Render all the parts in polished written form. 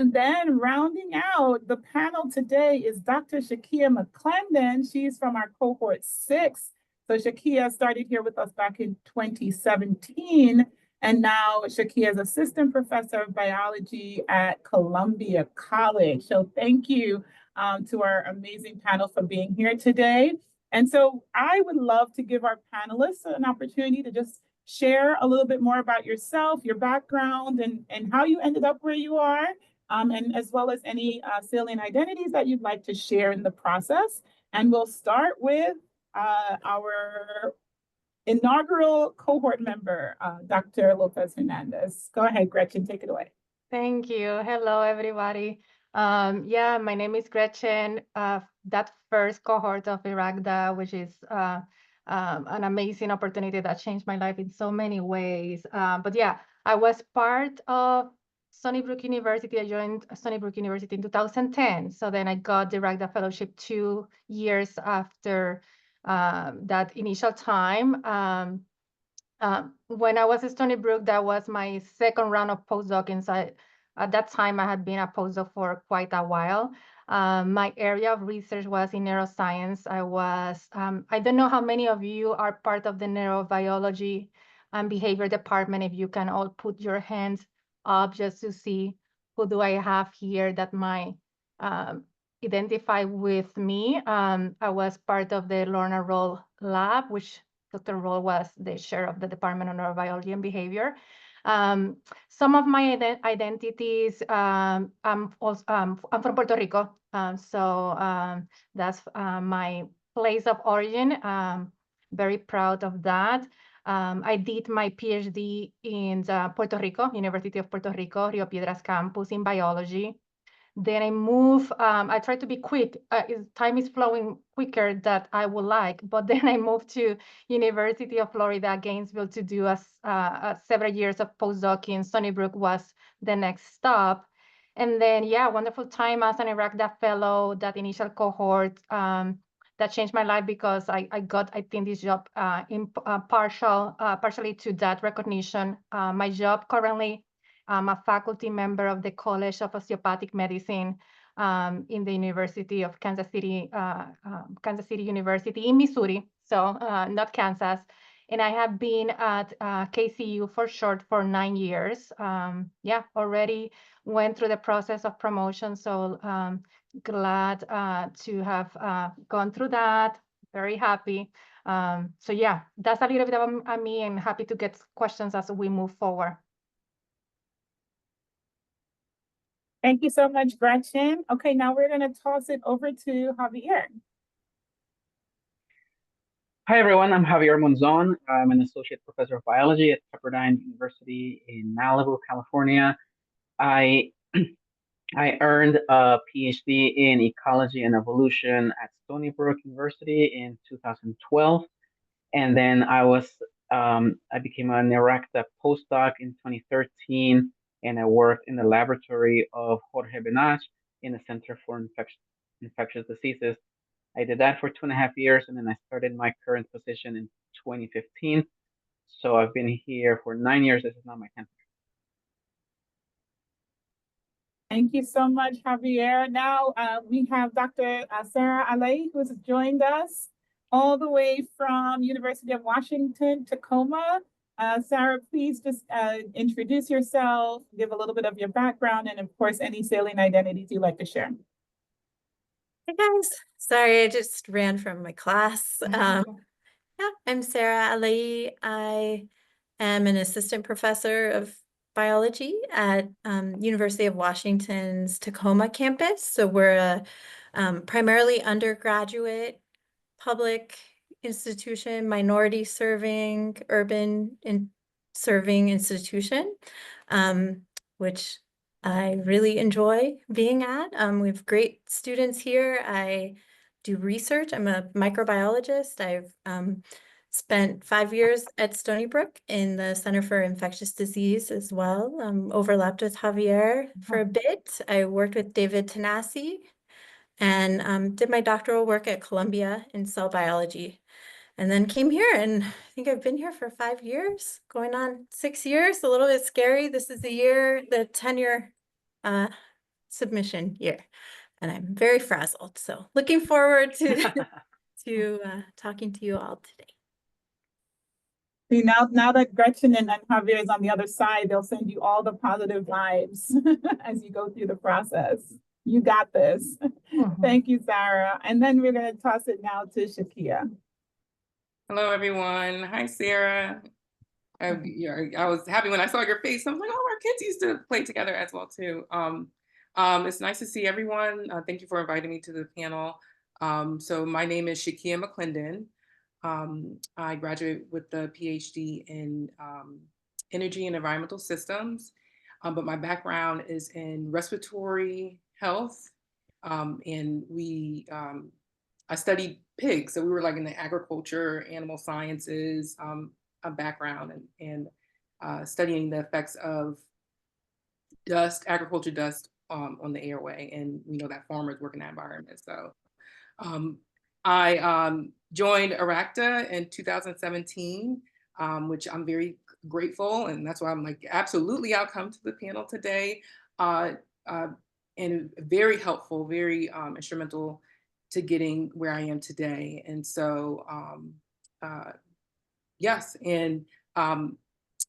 And then rounding out the panel today is Dr. Chakia McClendon. She's from our cohort 6. So Chakia started here with us back in 2017. And now Chakia is assistant professor of biology at Columbia College. So thank you to our amazing panel for being here today. And so I would love to give our panelists an opportunity to just share a little bit more about yourself, your background, and how you ended up where you are, and as well as any salient identities that you'd like to share in the process. And we'll start with our inaugural cohort member, Dr. Lopez-Hernandez. Go ahead, Gretchen, take it away. Thank you. Hello, everybody. Yeah, my name is Gretchen. That first cohort of IRACDA, which is an amazing opportunity that changed my life in so many ways. But yeah, I was part of Stony Brook University. I joined Stony Brook University in 2010. So then I got the IRACDA fellowship 2 years after that initial time. When I was at Stony Brook, that was my second round of postdoc inside. At that time, I had been a postdoc for quite a while. My area of research was in neuroscience. I don't know how many of you are part of the neurobiology and behavior department. If you can all put your hands up just to see who do I have here that might identify with me. I was part of the Lorna Roll lab, which Dr. Roll was the chair of the Department of Neurobiology and Behavior. Some of my identities, I'm from Puerto Rico, so that's my place of origin. Very proud of that. I did my PhD in Puerto Rico, University of Puerto Rico, Rio Piedras campus in biology. Then I move, I try to be quick. Time is flowing quicker than I would like, but then I moved to University of Florida, Gainesville to do several years of postdoc in Stony Brook was the next stop. And then, yeah, wonderful time as an IRACDA fellow, that initial cohort that changed my life because I got, I think, this job partially to that recognition. My job currently, I'm a faculty member of the College of Osteopathic Medicine in the University of Kansas City University in Missouri, so not Kansas. And I have been at KCU for short for 9 years. Yeah, already went through the process of promotion, so glad to have gone through that. Very happy. So yeah, that's a little bit about me, and happy to get questions as we move forward. Thank you so much, Gretchen. Okay, now we're going to toss it over to Javier. Hi, everyone. I'm Javier Monzon. I'm an associate professor of biology at Pepperdine University in Malibu, California. I earned a PhD in ecology and evolution at Stony Brook University in 2012. And then I became an IRACDA postdoc in 2013, and I worked in the laboratory of Jorge Benach in the Center for Infectious Diseases. I did that for 2.5 years, and then I started my current position in 2015. So I've been here for 9 years. This is not my 10th. Thank you so much, Javier. Now we have Dr. Sarah Alaei, who has joined us all the way from University of Washington, Tacoma. Sarah, please just introduce yourself, give a little bit of your background, and of course, any salient identities you'd like to share. Hey guys, sorry, I just ran from my class. Yeah, I'm Sarah Alaei. I am an assistant professor of biology at University of Washington's Tacoma campus. So we're a primarily undergraduate public institution, minority serving, urban serving institution, which I really enjoy being at. We have great students here. I do research. I'm a microbiologist. I've spent 5 years at Stony Brook in the Center for Infectious Disease as well. Overlapped with Javier for a bit. I worked with David Tanasi and did my doctoral work at Columbia in cell biology. And then came here, and I think I've been here for 5 years, going on 6 years, a little bit scary. This is the year, the tenure submission year, and I'm very frazzled. So looking forward to talking to you all today. See, now that Gretchen and Javier is on the other side, they'll send you all the positive vibes as you go through the process. You got this. Thank you, Sarah. And then we're going to toss it now to Chakia. Hello, everyone. Hi, Sarah. I was happy when I saw your face. I was like, oh, our kids used to play together as well, too. It's nice to see everyone. Thank you for inviting me to the panel. So my name is Chakia McClendon. I graduated with a PhD in energy and environmental systems, but my background is in respiratory health, and I studied pigs, so we were like in the agriculture, animal sciences background, and studying the effects of dust, agriculture dust on the airway, and we know that farmers work in that environment. So I joined IRACDA in 2017, which I'm very grateful, and that's why I'm like, absolutely, I'll come to the panel today. And very helpful, very instrumental to getting where I am today. And so, yes, and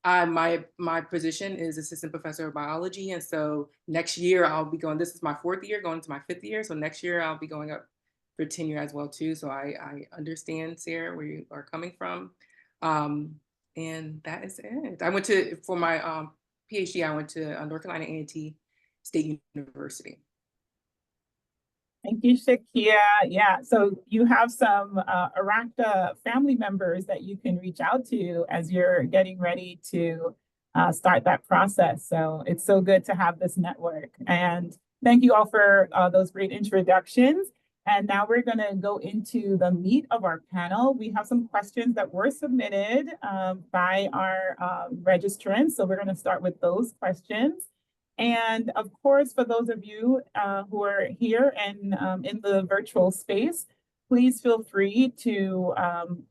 my position is assistant professor of biology. And so next year I'll be going, this is my 4th year, going to my 5th year. So next year I'll be going up for tenure as well too. So I understand, Sarah, where you are coming from. And that is it. I went to, for my PhD, I went to North Carolina A&T State University. Thank you, Chakia. Yeah, so you have some IRACDA family members that you can reach out to as you're getting ready to start that process. So it's so good to have this network. And thank you all for those great introductions. And now we're going to go into the meat of our panel. We have some questions that were submitted by our registrants. So we're going to start with those questions. And of course, for those of you who are here and in the virtual space, please feel free to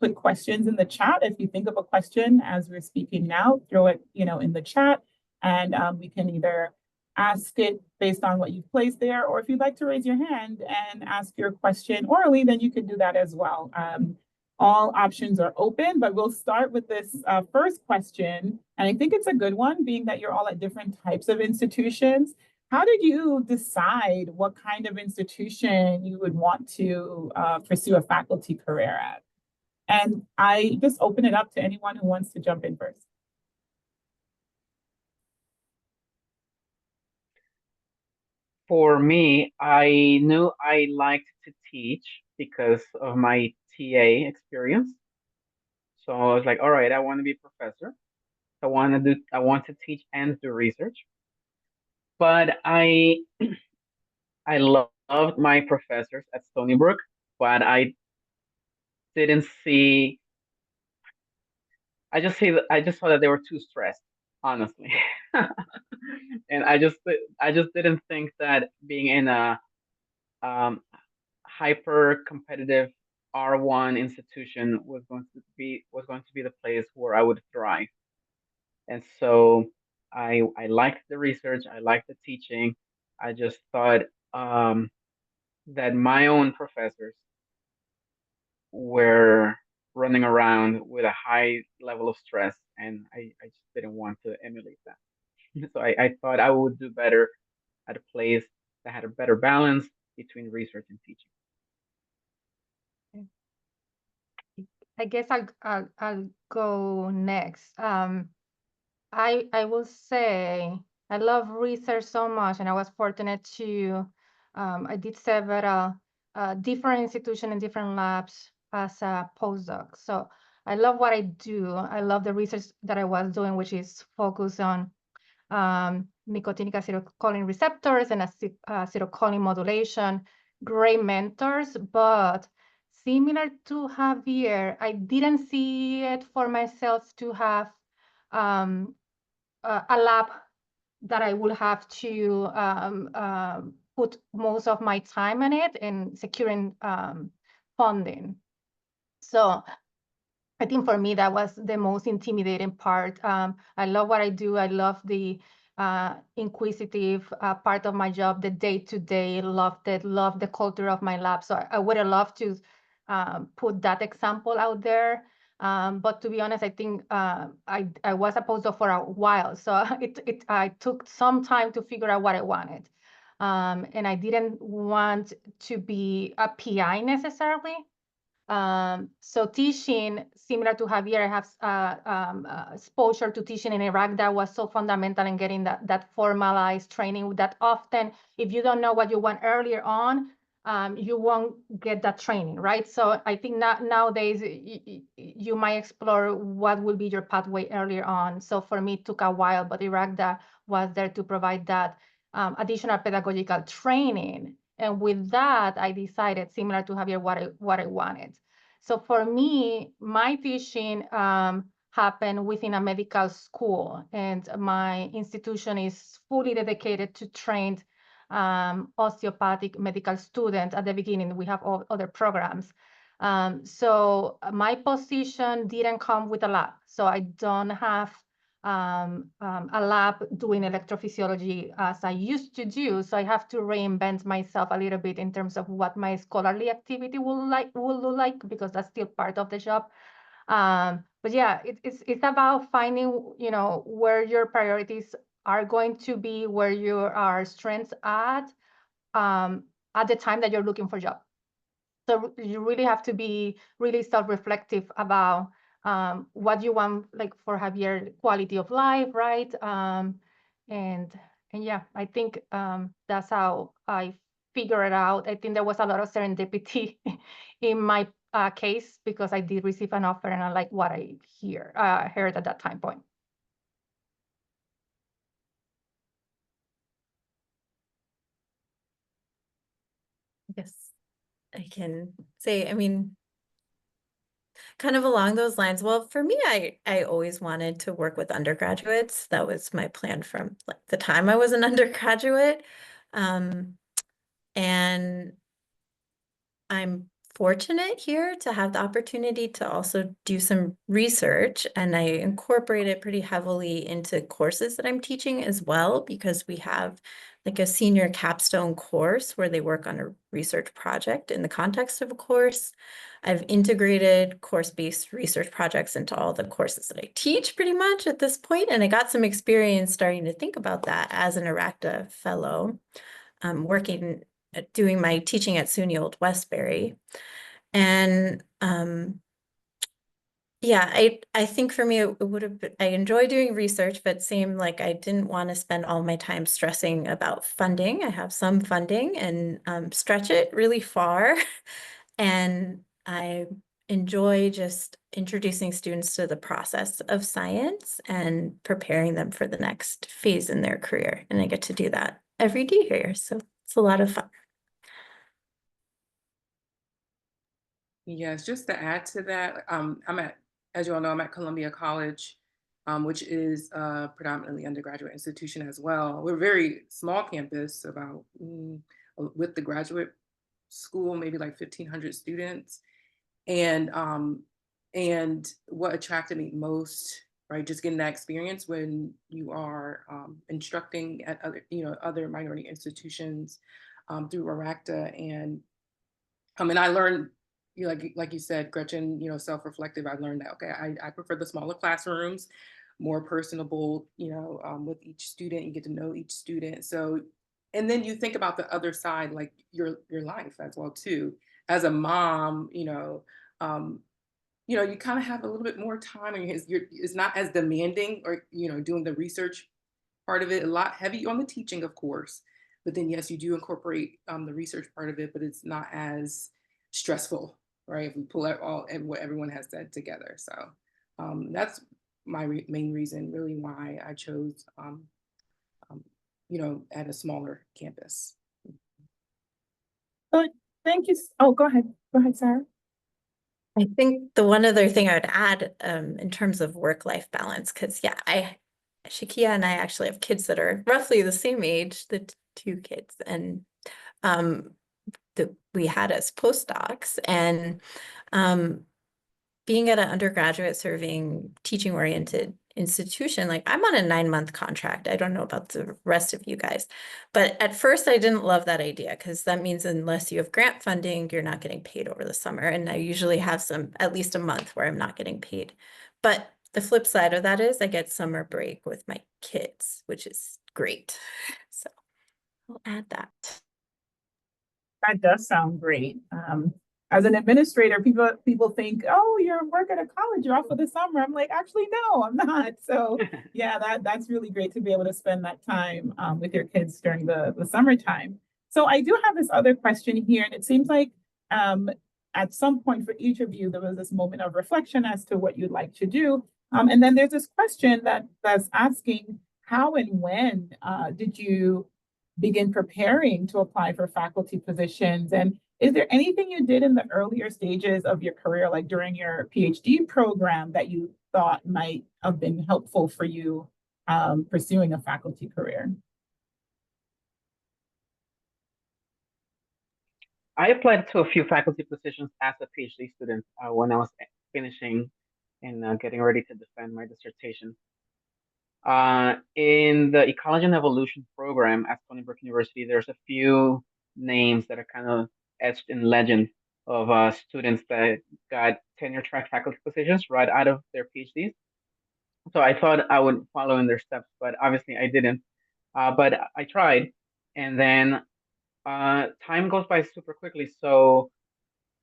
put questions in the chat. If you think of a question as we're speaking now, throw it, in the chat, and we can either ask it based on what you've placed there, or if you'd like to raise your hand and ask your question orally, then you can do that as well. All options are open, but we'll start with this first question. And I think it's a good one, being that you're all at different types of institutions. How did you decide what kind of institution you would want to pursue a faculty career at? And I just open it up to anyone who wants to jump in first. For me, I knew I liked to teach because of my TA experience. So I was like, all right, I want to be a professor. I want to teach and do research. But I loved my professors at Stony Brook, but I just saw that they were too stressed, honestly. And I just didn't think that being in a hyper competitive R1 institution was going to be the place where I would thrive. And so I liked the research, I liked the teaching. I just thought that my own professors were running around with a high level of stress, and I just didn't want to emulate that. So I thought I would do better at a place that had a better balance between research and teaching. I guess I'll go next. I will say I love research so much, and I was fortunate to I did several different institutions and different labs as a postdoc. So I love what I do. I love the research that I was doing, which is focused on nicotinic acetylcholine receptors and acetylcholine modulation. Great mentors, but similar to Javier, I didn't see it for myself to have a lab that I will have to put most of my time in it and securing funding. So I think for me, that was the most intimidating part. I love what I do. I love the inquisitive part of my job, the day-to-day, loved it, loved the culture of my lab. So I would have loved to put that example out there. But to be honest, I think I was a postdoc for a while. So I took some time to figure out what I wanted. And I didn't want to be a PI necessarily. So teaching, similar to Javier, I have exposure to teaching in Iraq that was so fundamental in getting that formalized training that often, if you don't know what you want earlier on, you won't get that training, right? So I think nowadays you might explore what will be your pathway earlier on. So for me, it took a while, but IRACDA was there to provide that additional pedagogical training. And with that, I decided, similar to Javier, what I wanted. So for me, my teaching happened within a medical school, and my institution is fully dedicated to trained osteopathic medical students. At the beginning, we have all other programs. So my position didn't come with a lab. So I don't have a lab doing electrophysiology as I used to do. So I have to reinvent myself a little bit in terms of what my scholarly activity will look like, because that's still part of the job. But yeah, it's about finding, you know, where your priorities are going to be, where your strengths at the time that you're looking for a job. So you really have to be really self-reflective about what you want, like for Javier, quality of life, right? And yeah, I think that's how I figured it out. I think there was a lot of serendipity in my case, because I did receive an offer and I like what I heard at that time point. Yes, I can say, I mean, kind of along those lines. Well, for me, I always wanted to work with undergraduates. That was my plan from like the time I was an undergraduate. And I'm fortunate here to have the opportunity to also do some research, and I incorporate it pretty heavily into courses that I'm teaching as well, because we have like a senior capstone course where they work on a research project in the context of a course. I've integrated course-based research projects into all the courses that I teach pretty much at this point, and I got some experience starting to think about that as an IRACDA fellow, doing my teaching at SUNY Old Westbury. And yeah, I think for me, it would have been, I enjoy doing research, but it seemed like I didn't want to spend all my time stressing about funding. I have some funding and stretch it really far. And I enjoy just introducing students to the process of science and preparing them for the next phase in their career. And I get to do that every day here. So it's a lot of fun. Yes, just to add to that, as you all know, I'm at Columbia College, which is a predominantly undergraduate institution as well. We're a very small campus, about with the graduate school, maybe like 1,500 students. And what attracted me most, right, just getting that experience when you are instructing at other minority institutions through IRACDA, and I learned, like you said, Gretchen, self-reflective. I learned that, okay, I prefer the smaller classrooms, more personable, with each student. You get to know each student. So, and then you think about the other side, like your life as well too. As a mom, you kind of have a little bit more time, and it's not as demanding, or doing the research part of it, a lot heavy on the teaching, of course. But then yes, you do incorporate the research part of it, but it's not as stressful, right? If we pull out all and what everyone has said together. So that's my main reason, really, why I chose, at a smaller campus. So thank you. Oh, go ahead. Go ahead, Sarah. I think the one other thing I would add in terms of work-life balance, because yeah, Chakia and I actually have kids that are roughly the same age, the two kids, and that we had as postdocs, and being at an undergraduate serving teaching-oriented institution. Like I'm on a 9-month contract. I don't know about the rest of you guys, but at first I didn't love that idea because that means unless you have grant funding, you're not getting paid over the summer. And I usually have at least a month where I'm not getting paid. But the flip side of that is I get summer break with my kids, which is great. So I'll add that. That does sound great. As an administrator, people think, oh, you're working at college, you're off for the summer. I'm like, actually, no, I'm not. So yeah, that's really great to be able to spend that time with your kids during the summertime. So I do have this other question here, and it seems like at some point for each of you, there was this moment of reflection as to what you'd like to do. And then there's this question that's asking, how and when did you begin preparing to apply for faculty positions? And is there anything you did in the earlier stages of your career, like during your PhD program, that you thought might have been helpful for you pursuing a faculty career? I applied to a few faculty positions as a PhD student when I was finishing and getting ready to defend my dissertation. In the Ecology and Evolution program at Stony Brook University, there's a few names that are kind of etched in legend of students that got tenure-track faculty positions right out of their PhDs. So I thought I would follow in their steps, but obviously I didn't. But I tried, and then time goes by super quickly. So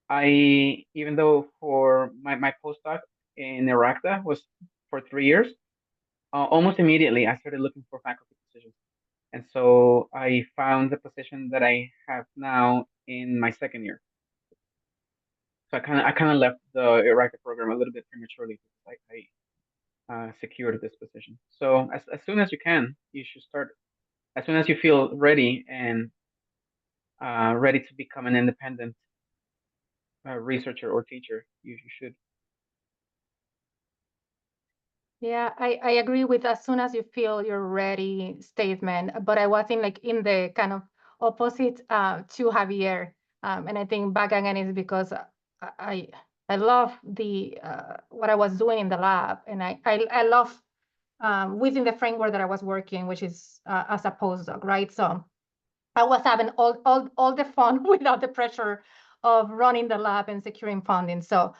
even though for my postdoc in IRACDA was for 3 years, almost immediately I started looking for faculty positions. And so I found the position that I have now in my second year. So I kind of left the IRACDA program a little bit prematurely because I secured this position. So as soon as you can, you should start. As soon as you feel ready and ready to become an independent researcher or teacher, you should. Yeah, I agree with as soon as you feel you're ready statement, but I was in the kind of opposite to Javier. And I think back again is because I love the what I was doing in the lab, and I love within the framework that I was working, which is as a postdoc, right? So I was having all the fun without the pressure of running the lab and securing funding. So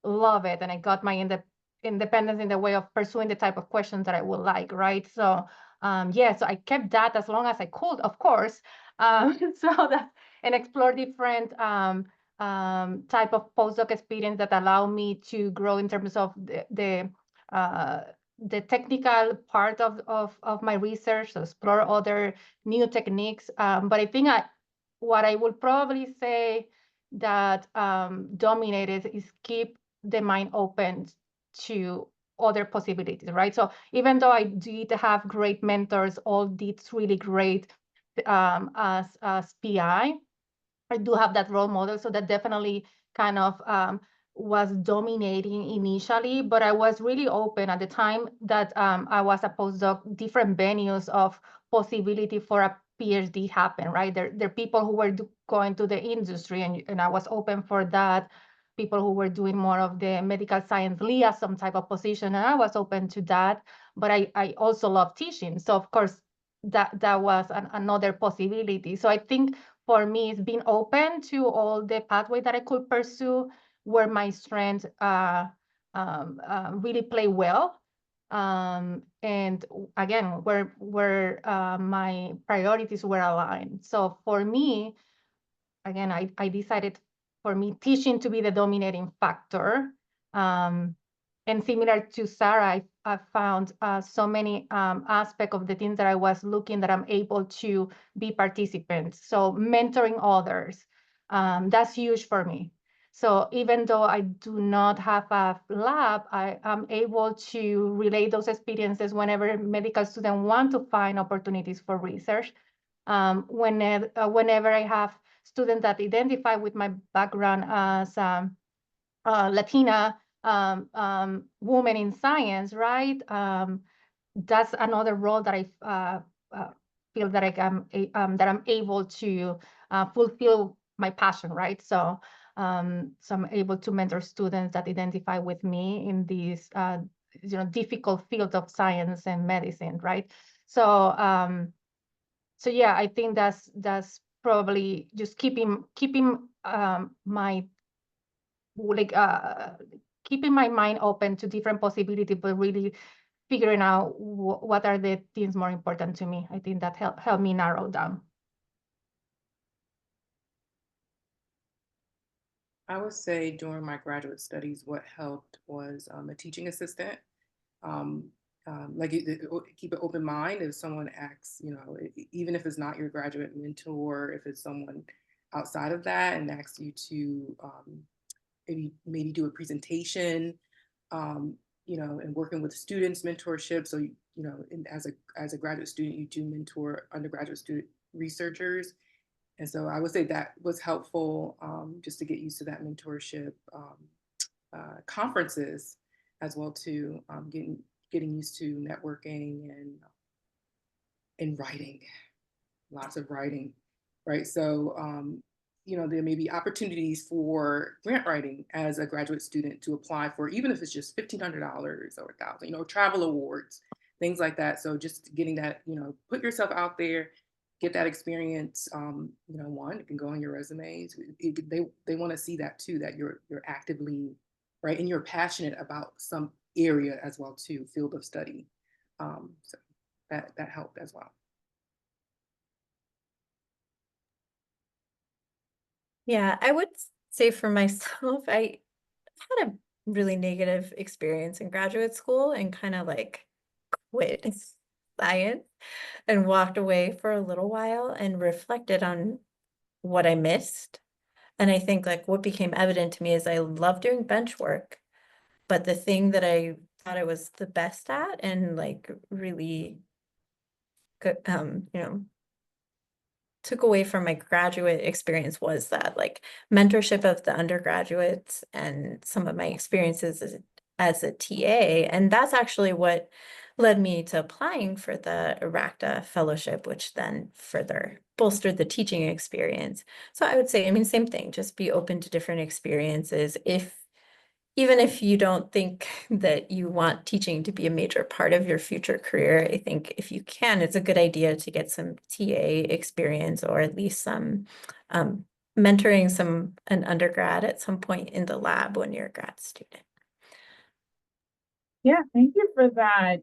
love it, and I got my independence in the way of pursuing the type of questions that I would like, right? So yeah, so I kept that as long as I could, of course, and explore different type of postdoc experience that allow me to grow in terms of the technical part of my research, so explore other new techniques. But I think what I would probably say that dominated is keep the mind open to other possibilities, right? So even though I did have great mentors, all did really great as PI, I do have that role model. So that definitely kind of was dominating initially, but I was really open at the time that I was a postdoc, different venues of possibility for a PhD happen, right? There are people who were going to the industry, and I was open for that. People who were doing more of the medical science liaison type of position, and I was open to that. But I also love teaching. So of course, that was another possibility. So I think for me, it's been open to all the pathway that I could pursue where my strengths really play well. And again, where my priorities were aligned. So for me, again, I decided for me teaching to be the dominating factor. And similar to Sarah, I found so many aspects of the things that I was looking that I'm able to be participants. So mentoring others, that's huge for me. So even though I do not have a lab, I am able to relay those experiences whenever medical students want to find opportunities for research. Whenever I have students that identify with my background as Latina woman in science, right? That's another role that I feel that I'm able to fulfill my passion, right? So I'm able to mentor students that identify with me in these difficult fields of science and medicine, right? So so yeah, I think that's probably just keeping my keeping my mind open to different possibilities, but really figuring out what are the things more important to me. I think that helped me narrow down. I would say during my graduate studies, what helped was a teaching assistant. Keep an open mind if someone asks, even if it's not your graduate mentor, if it's someone outside of that and asks you to maybe do a presentation, and working with students, mentorship. So, as a graduate student, you do mentor undergraduate student researchers. And so I would say that was helpful, just to get used to that mentorship. Conferences as well too, getting used to networking and writing, lots of writing, right? So there may be opportunities for grant writing as a graduate student to apply for, even if it's just $1,500 or $1,000, travel awards, things like that. So just getting that, put yourself out there, get that experience. One, it can go on your resumes. They want to see that too, that you're actively, right, and you're passionate about some area as well too, field of study. So that helped as well. Yeah, I would say for myself, I had a really negative experience in graduate school and kind of like quit science and walked away for a little while and reflected on what I missed. And I think like what became evident to me is I love doing bench work, but the thing that I thought I was the best at and like really good, took away from my graduate experience was that like mentorship of the undergraduates and some of my experiences as a TA. And that's actually what led me to applying for the IRACDA fellowship, which then further bolstered the teaching experience. So I would say, same thing, just be open to different experiences. Even if you don't think that you want teaching to be a major part of your future career, I think if you can, it's a good idea to get some TA experience or at least some mentoring an undergrad at some point in the lab when you're a grad student. Yeah, thank you for that.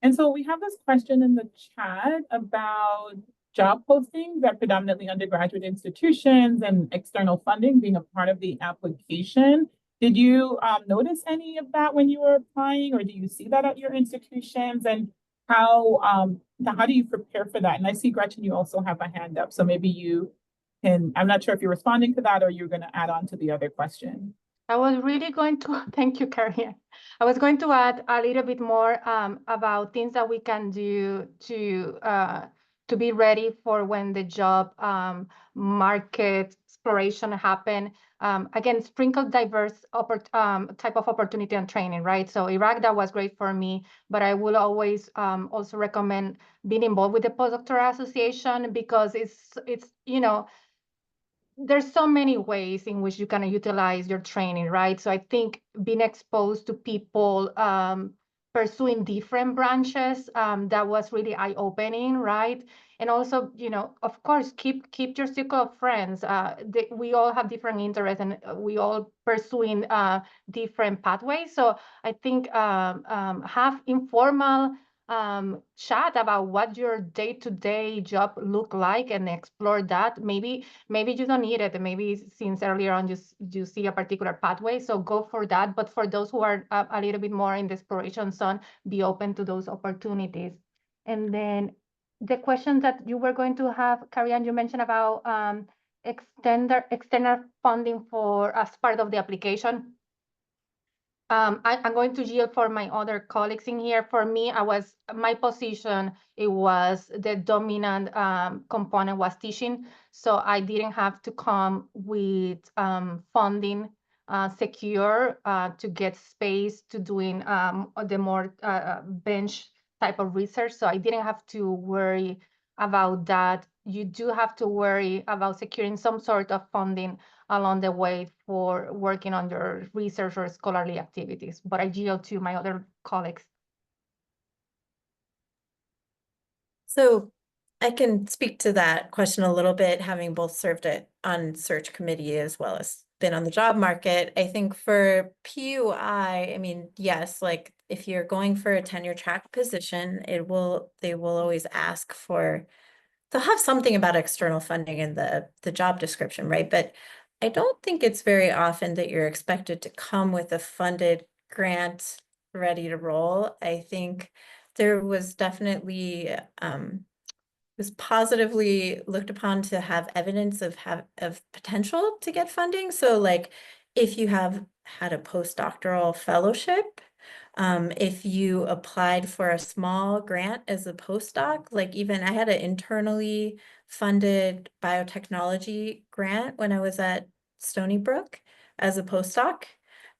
And so we have this question in the chat about job postings at predominantly undergraduate institutions and external funding being a part of the application. Did you notice any of that when you were applying, or do you see that at your institutions? And how do you prepare for that? And I see, Gretchen, you also have a hand up, so maybe you can, I'm not sure if you're responding to that or you're going to add on to the other question. I was really going to, thank you, Carrie. I was going to add a little bit more about things that we can do to be ready for when the job market exploration happen. Again, sprinkle diverse type of opportunity and training, right? So IRACDA was great for me, but I will always also recommend being involved with the postdoctoral association because it's there's so many ways in which you can utilize your training, right? So I think being exposed to people pursuing different branches, that was really eye-opening, right? And also, of course, keep your circle of friends. We all have different interests and we all pursuing different pathways. So I think have informal chat about what your day-to-day job look like and explore that. Maybe you don't need it. Maybe since earlier on you see a particular pathway, so go for that. But for those who are a little bit more in the exploration zone, be open to those opportunities. And then the question that you were going to have, Carrie, you mentioned about external funding for as part of the application. I'm going to yield for my other colleagues in here. For me, my position, it was the dominant component was teaching. So I didn't have to come with funding secure to get space to doing the more bench type of research. So I didn't have to worry about that you do have to worry about securing some sort of funding along the way for working on your research or scholarly activities. But I yield to my other colleagues. So I can speak to that question a little bit, having both served on search committee as well as been on the job market. I think for PUI, I mean, yes, like if you're going for a tenure track position, they will always ask for, they'll have something about external funding in the job description, right? But I don't think it's very often that you're expected to come with a funded grant ready to roll. I think there was definitely was positively looked upon to have evidence of potential to get funding. So like if you have had a postdoctoral fellowship, if you applied for a small grant as a postdoc, like even I had an internally funded biotechnology grant when I was at Stony Brook as a postdoc.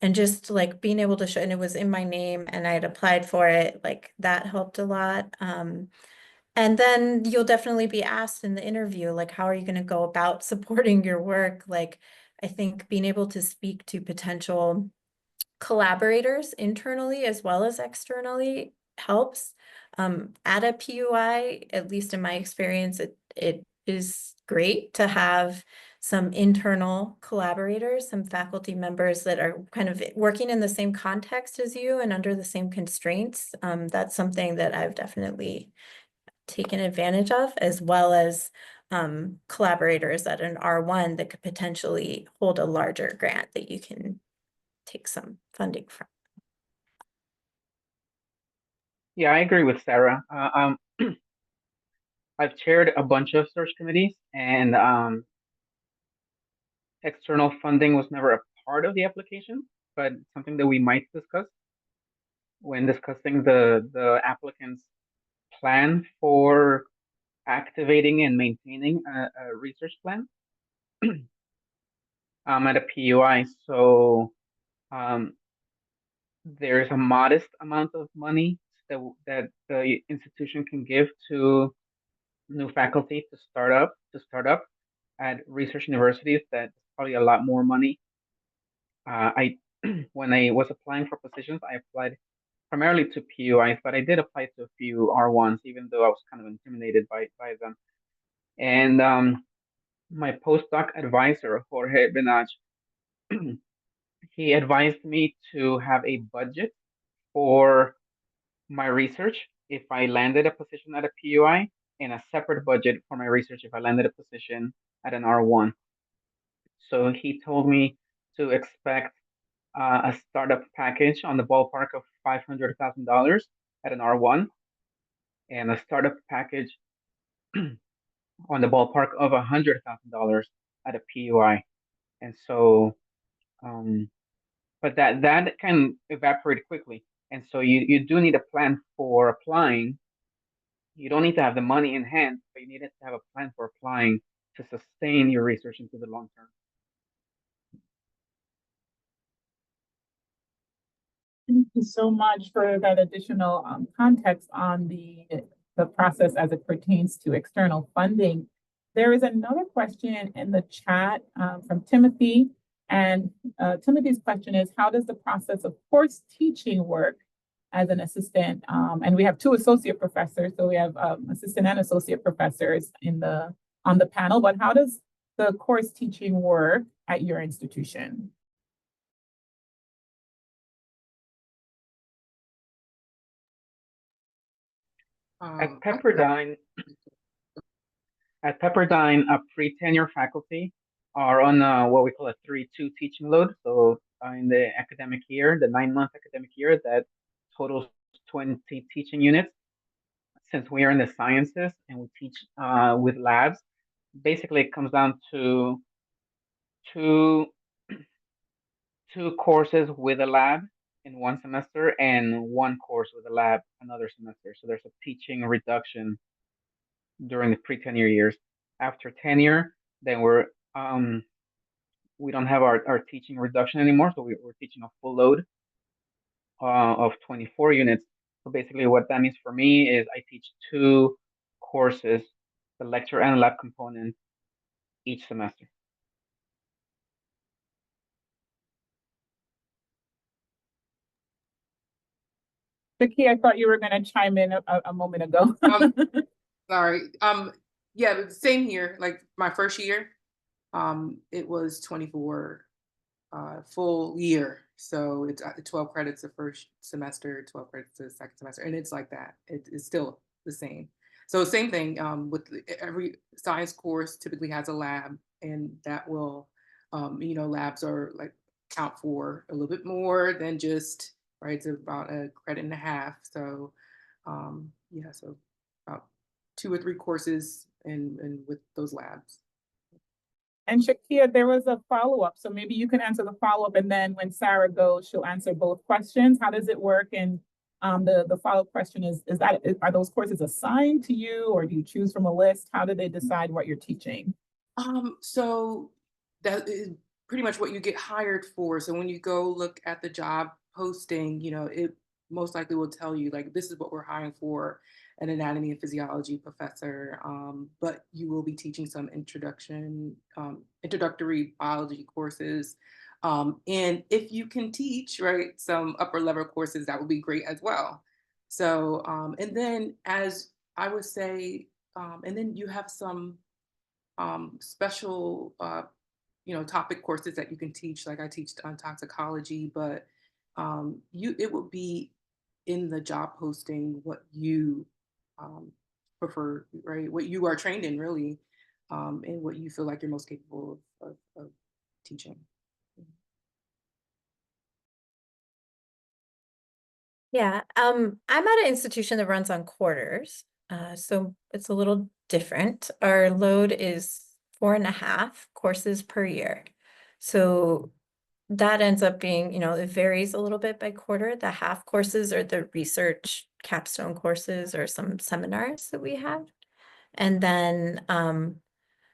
And just like being able to show, and it was in my name and I had applied for it, like that helped a lot. And then you'll definitely be asked in the interview, like, how are you going to go about supporting your work? Like, I think being able to speak to potential collaborators internally as well as externally helps. At a PUI, at least in my experience, it is great to have some internal collaborators, some faculty members that are kind of working in the same context as you and under the same constraints. That's something that I've definitely taken advantage of, as well as collaborators at an R1 that could potentially hold a larger grant that you can take some funding from. Yeah, I agree with Sarah. I've chaired a bunch of search committees, and external funding was never a part of the application, but something that we might discuss when discussing the applicant's plan for activating and maintaining a research plan at a PUI. So there's a modest amount of money that the institution can give to new faculty to start up at research universities. That's probably a lot more money. I when I was applying for positions, I applied primarily to PUIs, but I did apply to a few R1s, even though I was kind of intimidated by them. And my postdoc advisor, Jorge Benach, he advised me to have a budget for my research if I landed a position at a PUI, and a separate budget for my research if I landed a position at an R1. So he told me to expect a startup package on the ballpark of $500,000 at an R1, and a startup package on the ballpark of $100,000 at a PUI. And so, but that can evaporate quickly. And so you do need a plan for applying. You don't need to have the money in hand, but you need to have a plan for applying to sustain your research into the long term. Thank you so much for that additional context on the process as it pertains to external funding. There is another question in the chat from Timothy, and Timothy's question is, how does the process of course teaching work as an assistant? And we have two associate professors, so we have assistant and associate professors on the panel, but how does the course teaching work at your institution? At Pepperdine, pre-tenure faculty are on what we call a 3-2 teaching load. So in the academic year, the 9-month academic year, that totals 20 teaching units. Since we are in the sciences and we teach with labs, basically it comes down to two courses with a lab in one semester and one course with a lab another semester. So there's a teaching reduction during the pre-tenure years. After tenure, then we don't have our teaching reduction anymore, so we're teaching a full load of 24 units. So basically what that means for me is I teach 2 courses the lecture and lab component each semester. Chakia, I thought you were going to chime in a moment ago. Sorry. Yeah, but same here. Like my first year, it was 24 full year. So it's 12 credits the first semester, 12 credits the second semester, and it's like that. It's still the same. So same thing with every science course typically has a lab, and that will, labs are like count for a little bit more than just, right, it's about a credit and a half. So yeah, so about 2 or 3 courses and with those labs. And Chakia, there was a follow-up, so maybe you can answer the follow-up, and then when Sarah goes, she'll answer both questions. How does it work? And the follow-up question is are those courses assigned to you, or do you choose from a list? How do they decide what you're teaching? So that is pretty much what you get hired for. So when you go look at the job posting, it most likely will tell you like, this is what we're hiring for, an anatomy and physiology professor, but you will be teaching some introductory biology courses. And if you can teach, right, some upper level courses, that would be great as well. So, and then as I would say, and then you have some special, topic courses that you can teach. Like I teach on toxicology, but it will be in the job posting what you prefer, right? What you are trained in, really, and what you feel like you're most capable of teaching. Yeah, I'm at an institution that runs on quarters, so it's a little different. Our load is 4.5 courses per year. So that ends up being, it varies a little bit by quarter. The half courses are the research capstone courses or some seminars that we have. And then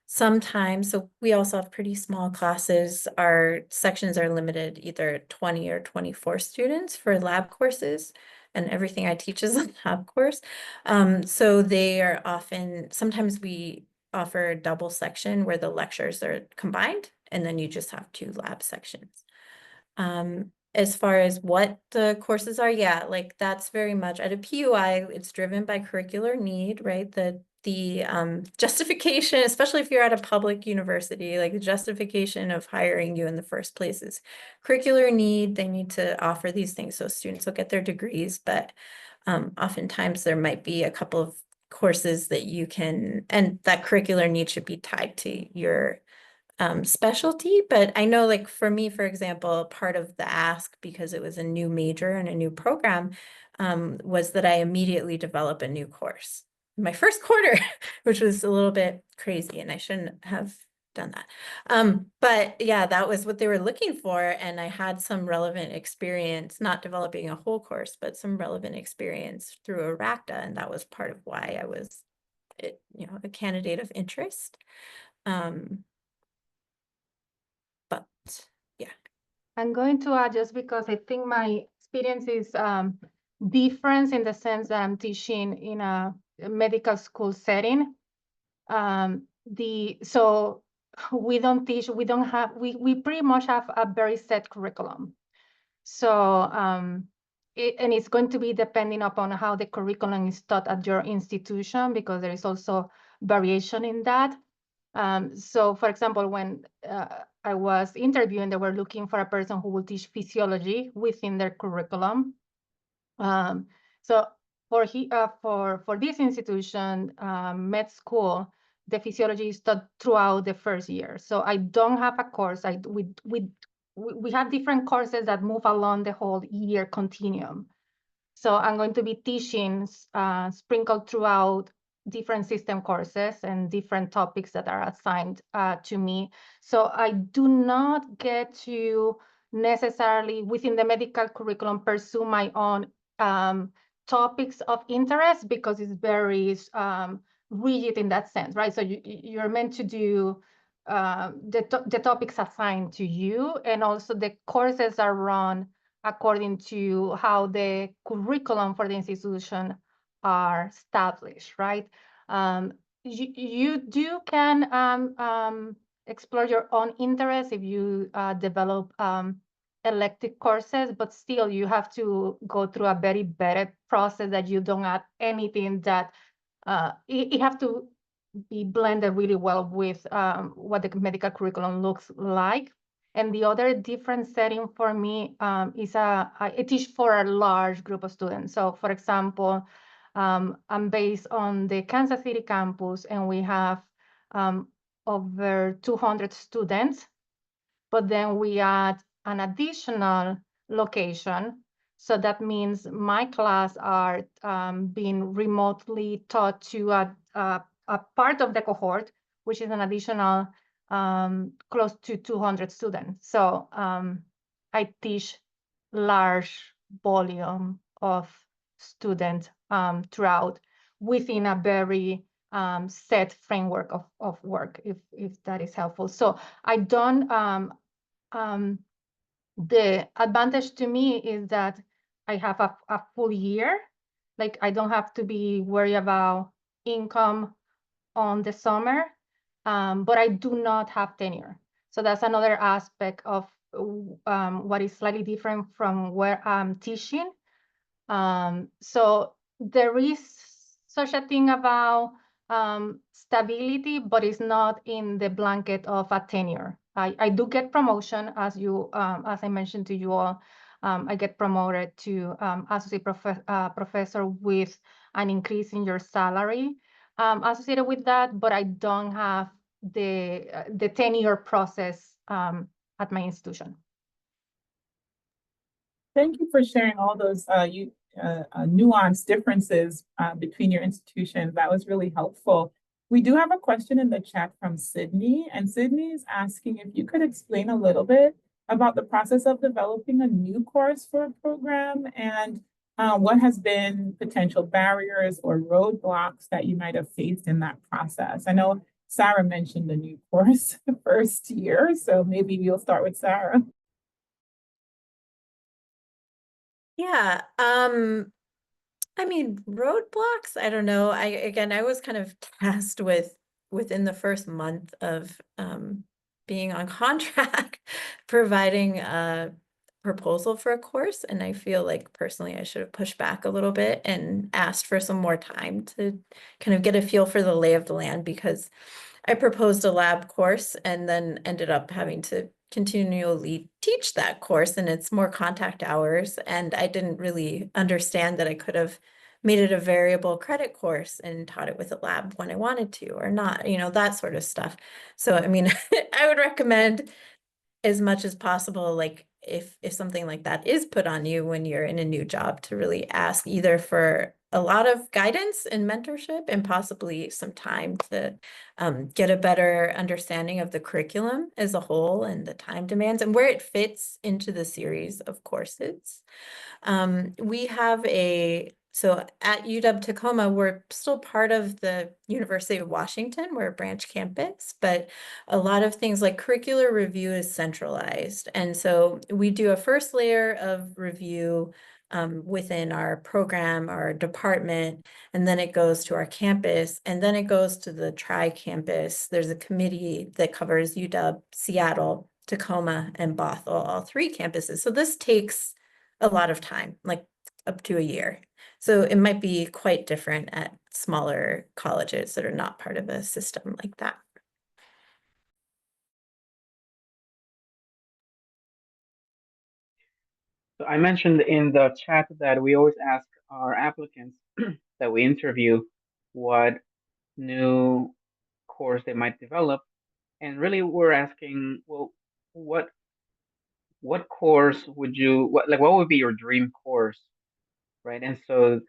sometimes, so we also have pretty small classes. Our sections are limited either 20 or 24 students for lab courses, and everything I teach is a lab course. So they are often, sometimes we offer a double section where the lectures are combined, and then you just have 2 lab sections. As far as what the courses are, yeah, like that's very much at a PUI, it's driven by curricular need, right? The justification, especially if you're at a public university, like the justification of hiring you in the first place is curricular need. They need to offer these things so students will get their degrees, but oftentimes there might be a couple of courses that you can, and that curricular need should be tied to your specialty. But I know, like for me, for example, part of the ask, because it was a new major and a new program, was that I immediately develop a new course in my first quarter, which was a little bit crazy, and I shouldn't have done that. But yeah, that was what they were looking for, and I had some relevant experience, not developing a whole course, but some relevant experience through IRACDA, and that was part of why I was, a candidate of interest. But yeah. I'm going to add, just because I think my experience is different in the sense that I'm teaching in a medical school setting. So we don't teach, we pretty much have a very set curriculum. So and it's going to be depending upon how the curriculum is taught at your institution, because there is also variation in that. So for example, when I was interviewing, they were looking for a person who will teach physiology within their curriculum. So for this institution, med school, the physiology is taught throughout the first year. So I don't have a course. We have different courses that move along the whole year continuum. So I'm going to be teaching sprinkled throughout different system courses and different topics that are assigned to me. So I do not get to necessarily within the medical curriculum pursue my own topics of interest, because it's very rigid in that sense, right? So you're meant to do the topics assigned to you, and also the courses are run according to how the curriculum for the institution are established, right? you can explore your own interest if you develop elective courses, but still you have to go through a very vetted process that you don't add anything that it have to be blended really well with what the medical curriculum looks like. And the other different setting for me is I teach for a large group of students. So for example, I'm based on the Kansas City campus, and we have over 200 students, but then we add an additional location. So that means my class are being remotely taught to a part of the cohort, which is an additional close to 200 students. So I teach large volume of students throughout within a very set framework of work, if that is helpful. So I don't, the advantage to me is that I have a full year. Like I don't have to be worried about income on the summer, but I do not have tenure. So that's another aspect of what is slightly different from where I'm teaching. So there is such a thing about stability, but it's not in the blanket of a tenure. I do get promotion, as I mentioned to you all. I get promoted to associate professor with an increase in your salary associated with that, but I don't have the tenure process at my institution. Thank you for sharing all those nuanced differences between your institutions. That was really helpful. We do have a question in the chat from Sydney, and Sydney is asking if you could explain a little bit about the process of developing a new course for a program and what has been potential barriers or roadblocks that you might have faced in that process. I know Sarah mentioned the new course first year, so maybe we'll start with Sarah. Yeah, I mean, roadblocks, I don't know. I was kind of tasked with within the first month of being on contract, providing a proposal for a course. And I feel like personally I should have pushed back a little bit and asked for some more time to kind of get a feel for the lay of the land, because I proposed a lab course and then ended up having to continually teach that course, and it's more contact hours. And I didn't really understand that I could have made it a variable credit course and taught it with a lab when I wanted to or not, that sort of stuff. So, I mean, I would recommend as much as possible, like if something like that is put on you when you're in a new job, to really ask either for a lot of guidance and mentorship and possibly some time to get a better understanding of the curriculum as a whole and the time demands and where it fits into the series of courses. We have so at UW-Tacoma, we're still part of the University of Washington. We're a branch campus, but a lot of things like curricular review is centralized. And so we do a first layer of review within our program, our department, and then it goes to our campus, and then it goes to the tri-campus. There's a committee that covers UW, Seattle, Tacoma, and Bothell, all three campuses. So this takes a lot of time, like up to a year. So it might be quite different at smaller colleges that are not part of a system like that. So I mentioned in the chat that we always ask our applicants that we interview what new course they might develop. And really we're asking, well, what course would you, what would be your dream course, right? And so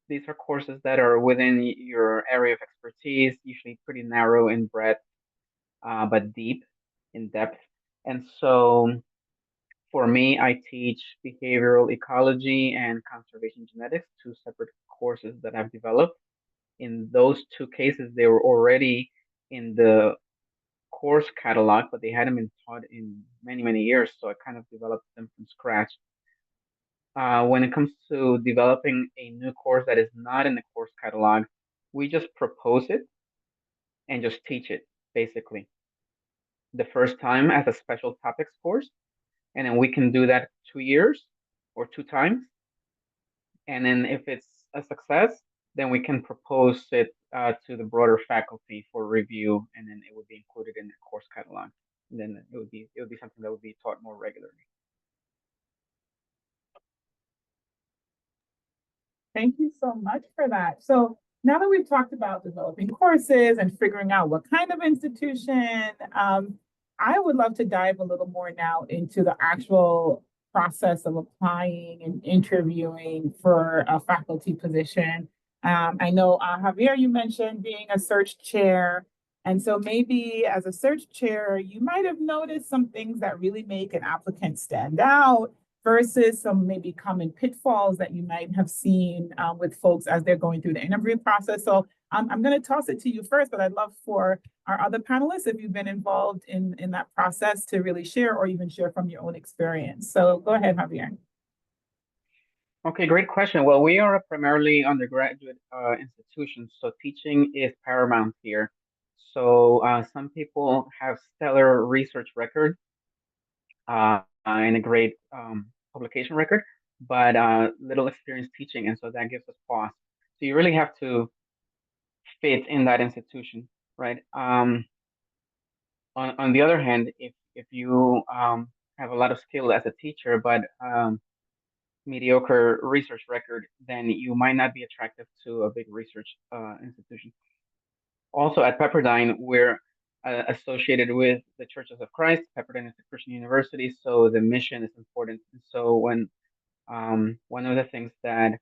these are courses that are within your area of expertise, usually pretty narrow in breadth, but deep in depth. And so for me, I teach behavioral ecology and conservation genetics, two separate courses that I've developed. In those two cases, they were already in the course catalog, but they hadn't been taught in many, many years. So I kind of developed them from scratch. When it comes to developing a new course that is not in the course catalog, we just propose it and just teach it basically. The first time as a special topics course, and then we can do that 2 years or 2 times. And then if it's a success, then we can propose it to the broader faculty for review, and then it would be included in the course catalog. And then it would be something that would be taught more regularly. Thank you so much for that. So now that we've talked about developing courses and figuring out what kind of institution, I would love to dive a little more now into the actual process of applying and interviewing for a faculty position. I know, Javier, you mentioned being a search chair. And so maybe as a search chair, you might have noticed some things that really make an applicant stand out versus some maybe common pitfalls that you might have seen with folks as they're going through the interview process. So I'm going to toss it to you first, but I'd love for our other panelists, if you've been involved in that process, to really share or even share from your own experience. So go ahead, Javier. Okay, great question. Well, we are a primarily undergraduate institution, so teaching is paramount here. So some people have stellar research record and a great publication record, but little experience teaching, and so that gives us pause. So you really have to fit in that institution, right? On the other hand, if you have a lot of skill as a teacher, but mediocre research record, then you might not be attractive to a big research institution. Also at Pepperdine, we're associated with the Churches of Christ. Pepperdine is a Christian university, so the mission is important. So when one of the things that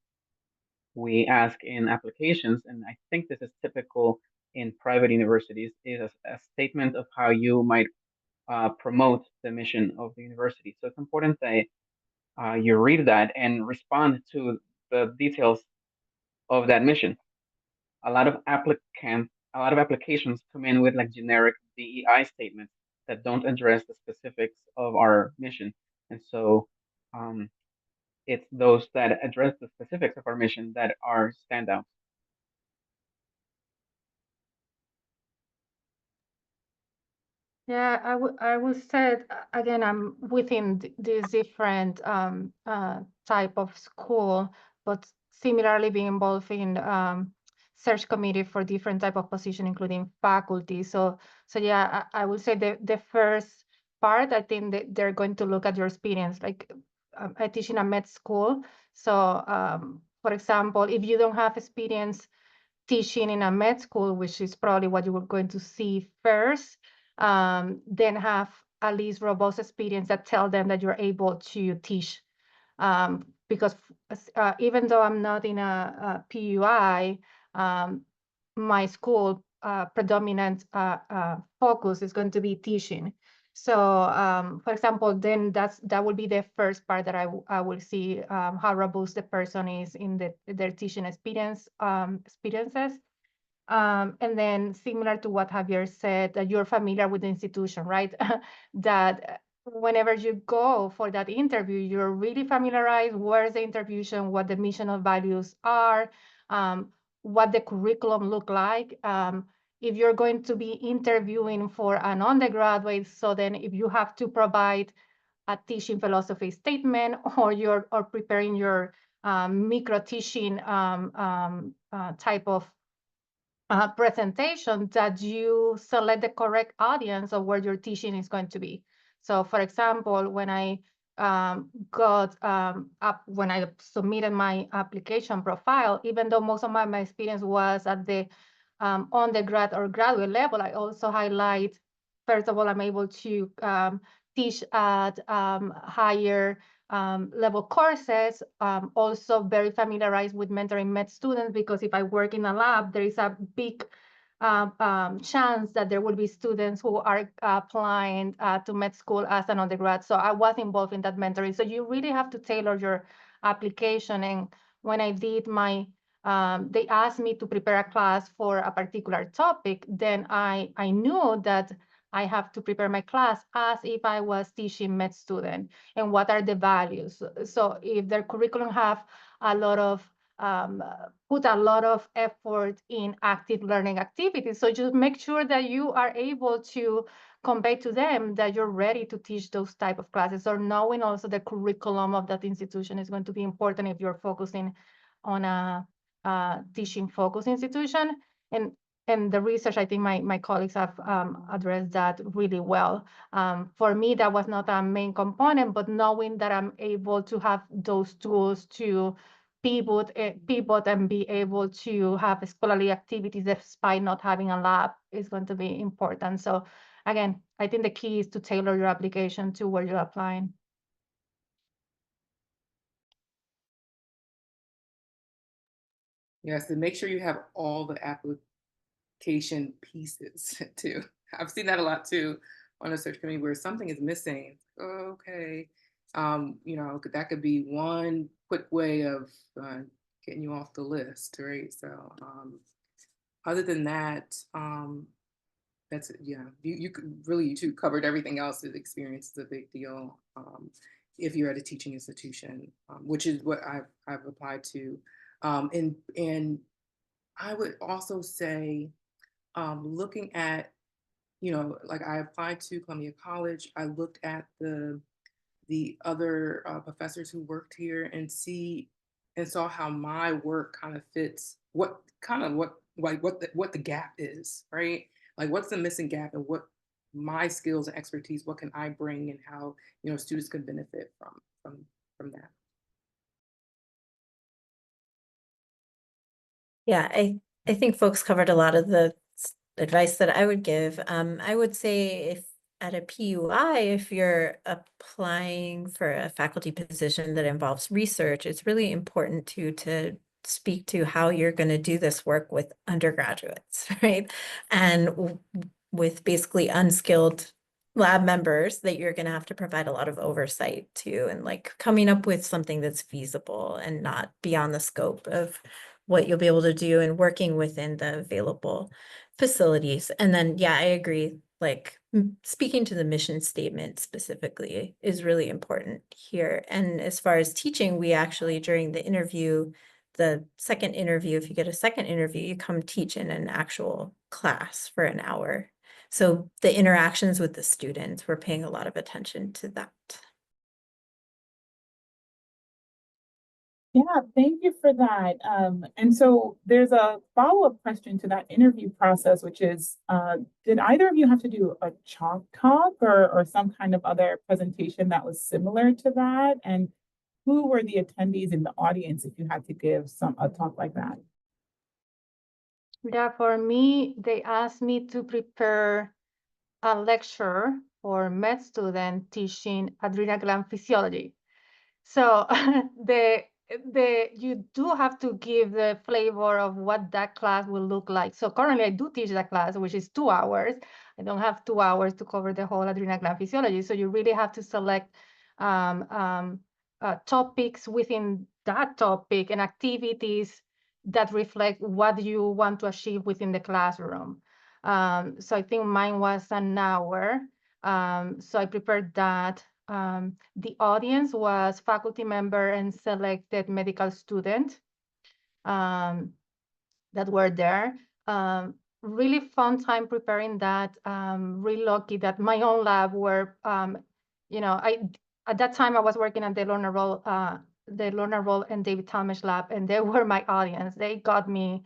we ask in applications, and I think this is typical in private universities, is a statement of how you might promote the mission of the university. So it's important that you read that and respond to the details of that mission. A lot of applications come in with like generic DEI statements that don't address the specifics of our mission. And so it's those that address the specifics of our mission that are standouts. Yeah, I would say again, I'm within this different type of school, but similarly being involved in search committee for different type of position, including faculty. So yeah, I would say the first part, I think that they're going to look at your experience. Like I teach in a med school, so for example, if you don't have experience teaching in a med school, which is probably what you were going to see first, then have at least robust experience that tell them that you're able to teach. Because even though I'm not in a PUI, my school predominant focus is going to be teaching. So, for example, then that would be the first part that I will see how robust the person is in their teaching experiences. And then similar to what Javier said, that you're familiar with the institution, right? That whenever you go for that interview, you're really familiarized where's the intervention, what the mission of values are, what the curriculum look like. If you're going to be interviewing for an undergraduate, so then if you have to provide a teaching philosophy statement, or preparing your micro teaching type of presentation, that you select the correct audience of where your teaching is going to be. So for example, when I when I submitted my application profile, even though most of my experience was at the undergrad or graduate level, I also highlight, first of all, I'm able to teach at higher level courses, also very familiarized with mentoring med students, because if I work in a lab, there is a big chance that there will be students who are applying to med school as an undergrad. So I was involved in that mentoring. So you really have to tailor your application. And when I did my, they asked me to prepare a class for a particular topic, then I knew that I have to prepare my class as if I was teaching med student, and what are the values. So if their curriculum have a lot of put a lot of effort in active learning activities. So just make sure that you are able to convey to them that you're ready to teach those type of classes, or knowing also the curriculum of that institution is going to be important if you're focusing on a teaching focused institution. And the research, I think my colleagues have addressed that really well. For me, that was not a main component, but knowing that I'm able to have those tools to pivot and be able to have scholarly activities despite not having a lab is going to be important. So again, I think the key is to tailor your application to where you're applying. Yes, and make sure you have all the application pieces too. I've seen that a lot too on a search committee where something is missing. Okay, you know, that could be one quick way of getting you off the list, right? So other than that, that's it. Yeah, you could really, you two covered everything else. The experience is a big deal if you're at a teaching institution, which is what I've applied to. And I would also say, looking at, you know, like I applied to Columbia College, I looked at the other professors who worked here and saw how my work kind of fits what the gap is, right? Like what's the missing gap, and what my skills and expertise, what can I bring, and how, you know, students can benefit from that. Yeah, I think folks covered a lot of the advice that I would give. I would say if at a PUI, if you're applying for a faculty position that involves research, it's really important to speak to how you're going to do this work with undergraduates, right? And with basically unskilled lab members that you're going to have to provide a lot of oversight to, and like coming up with something that's feasible and not beyond the scope of what you'll be able to do, and working within the available facilities. And then, yeah, I agree. Like speaking to the mission statement specifically is really important here. And as far as teaching, we actually, during the interview, the second interview, if you get a second interview, you come teach in an actual class for an hour. So the interactions with the students, we're paying a lot of attention to that. Yeah, thank you for that. And so there's a follow-up question to that interview process, which is, did either of you have to do a chalk talk or some kind of other presentation that was similar to that? And who were the attendees in the audience if you had to give a talk like that? Yeah, for me, they asked me to prepare a lecture for med student teaching adrenal gland physiology. So you do have to give the flavor of what that class will look like. So currently I do teach that class, which is 2 hours. I don't have 2 hours to cover the whole adrenal gland physiology. So you really have to select topics within that topic and activities that reflect what you want to achieve within the classroom. So I think mine was an hour. So I prepared that. The audience was faculty member and selected medical student that were there. Really fun time preparing that. Really lucky that my own lab were, you know, at that time I was working at the Lorna Roll and David Talmadge lab, and they were my audience. They got me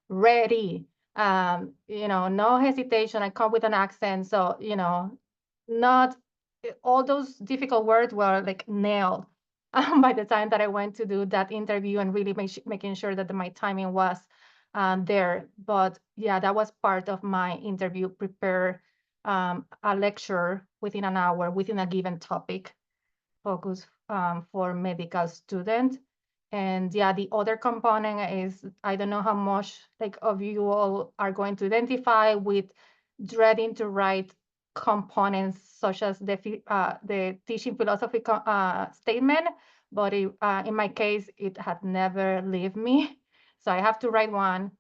ready. You know, no hesitation. I come with an accent, so you know, not all those difficult words were like nailed by the time that I went to do that interview, and really making sure that my timing was there. But yeah, that was part of my interview, prepare a lecture within an hour, within a given topic, focus for medical student. And yeah, the other component is, I don't know how much like of you all are going to identify with dreading to write components such as the teaching philosophy statement, but in my case, it had never left me. So I have to write one.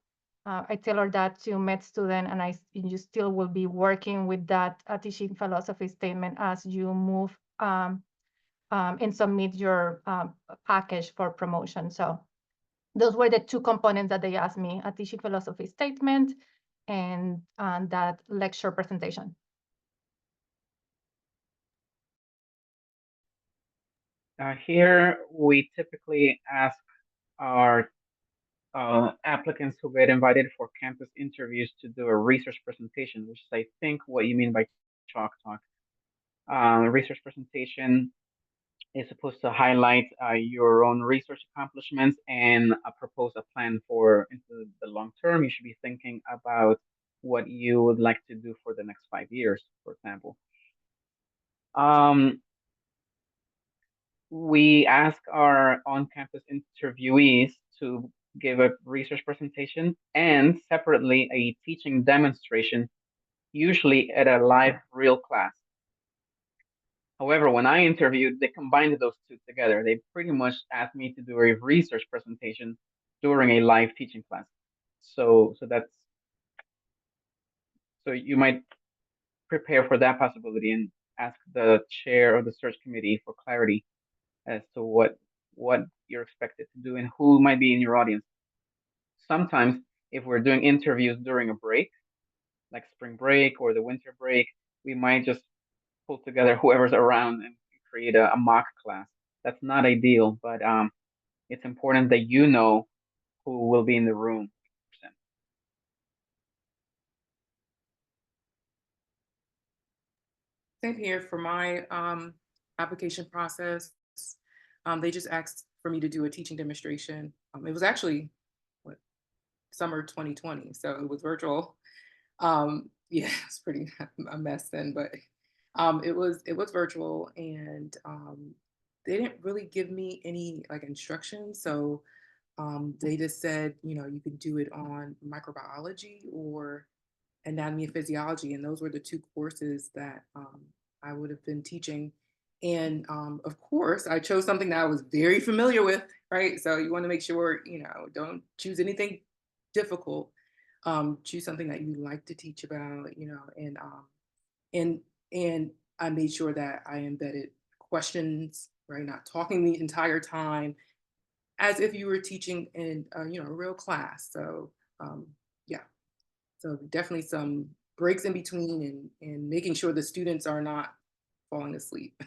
I tailor that to med student, and you still will be working with that teaching philosophy statement as you move and submit your package for promotion. So those were the two components that they asked me: a teaching philosophy statement and that lecture presentation. Here, we typically ask our applicants who get invited for campus interviews to do a research presentation, which is, I think, what you mean by Chalk Talk. Research presentation is supposed to highlight your own research accomplishments and propose a plan for into the long term. You should be thinking about what you would like to do for the next 5 years, for example. We ask our on-campus interviewees to give a research presentation and separately a teaching demonstration, usually at a live real class. However, when I interviewed, they combined those two together. They pretty much asked me to do a research presentation during a live teaching class. So you might prepare for that possibility and ask the chair of the search committee for clarity as to what you're expected to do and who might be in your audience. Sometimes, if we're doing interviews during a break, like spring break or the winter break, we might just pull together whoever's around and create a mock class. That's not ideal, but it's important that you know who will be in the room. Same here for my application process. They just asked for me to do a teaching demonstration. It was actually summer 2020, so it was virtual. Yeah, it's pretty a mess then, but it was virtual, and they didn't really give me any like instructions. So they just said, you could do it on microbiology or anatomy and physiology, and those were the two courses that I would have been teaching. And of course, I chose something that I was very familiar with, right? So you want to make sure, don't choose anything difficult. Choose something that you like to teach about, and I made sure that I embedded questions, right? Not talking the entire time, as if you were teaching in, a real class. So yeah, so definitely some breaks in between and making sure the students are not falling asleep.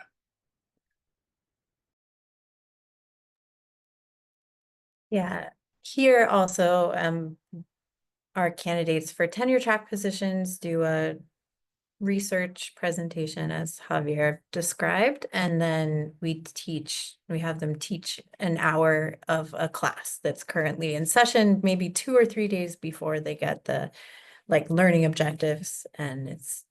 Yeah, here also, our candidates for tenure track positions do a research presentation as Javier described, and then we have them teach an hour of a class that's currently in session, maybe 2 or 3 days before they get the learning objectives, and it's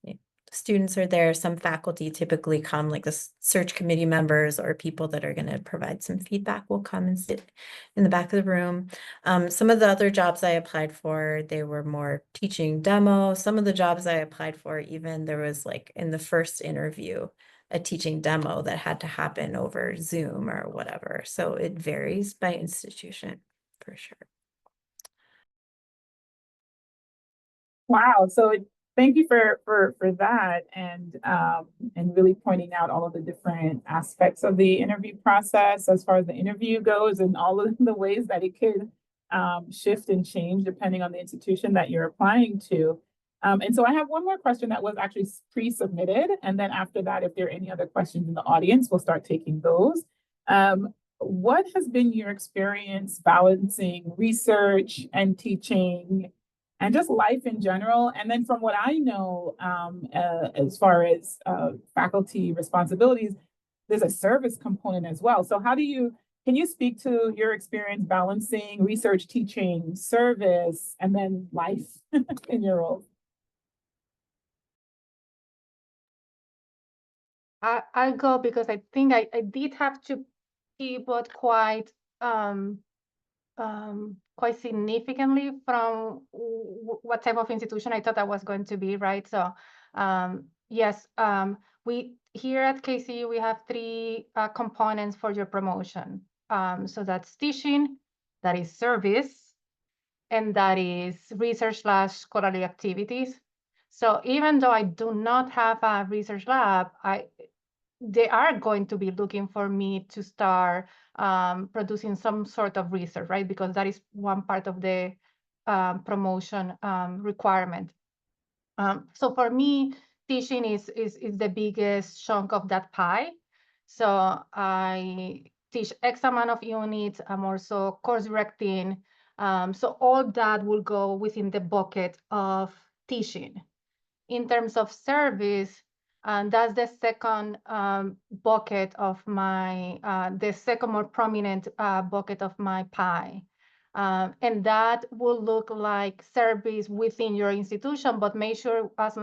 students are there. Some faculty typically come, like the search committee members or people that are going to provide some feedback will come and sit in the back of the room. Some of the other jobs I applied for, they were more teaching demo. Some of the jobs I applied for, even there was in the first interview, a teaching demo that had to happen over Zoom or whatever. So it varies by institution for sure. Wow. So thank you for that and really pointing out all of the different aspects of the interview process as far as the interview goes and all of the ways that it could shift and change depending on the institution that you're applying to. And so I have one more question that was actually pre-submitted. And then after that, if there are any other questions in the audience, we'll start taking those. What has been your experience balancing research and teaching and just life in general? And then from what I know, as far as faculty responsibilities, there's a service component as well. So can you speak to your experience balancing research, teaching, service, and then life in your role? I'll go because I think I did have to pivot quite significantly from what type of institution I thought I was going to be, right? So yes, we here at KCU, we have 3 components for your promotion. So that's teaching, that is service, and that is research/scholarly activities. So even though I do not have a research lab, they are going to be looking for me to start producing some sort of research, right? Because that is one part of the promotion requirement. So for me, teaching is the biggest chunk of that pie. So I teach X amount of units. I'm also course directing. So all that will go within the bucket of teaching. In terms of service, and that's the second bucket of my, the second more prominent bucket of my pie. And that will look like service within your institution, but make sure as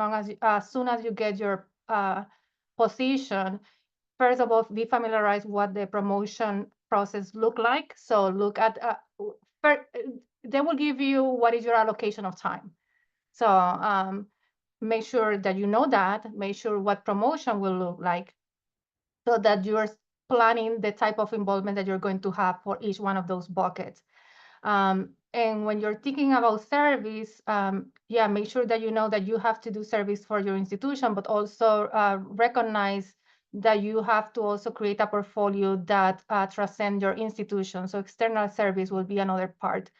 soon as you get your position, first of all, be familiarized what the promotion process look like. So look at, they will give you what is your allocation of time. So make sure that you know that, make sure what promotion will look like so that you're planning the type of involvement that you're going to have for each one of those buckets. And when you're thinking about service, yeah, make sure that you know that you have to do service for your institution, but also recognize that you have to also create a portfolio that transcends your institution. So external service will be another part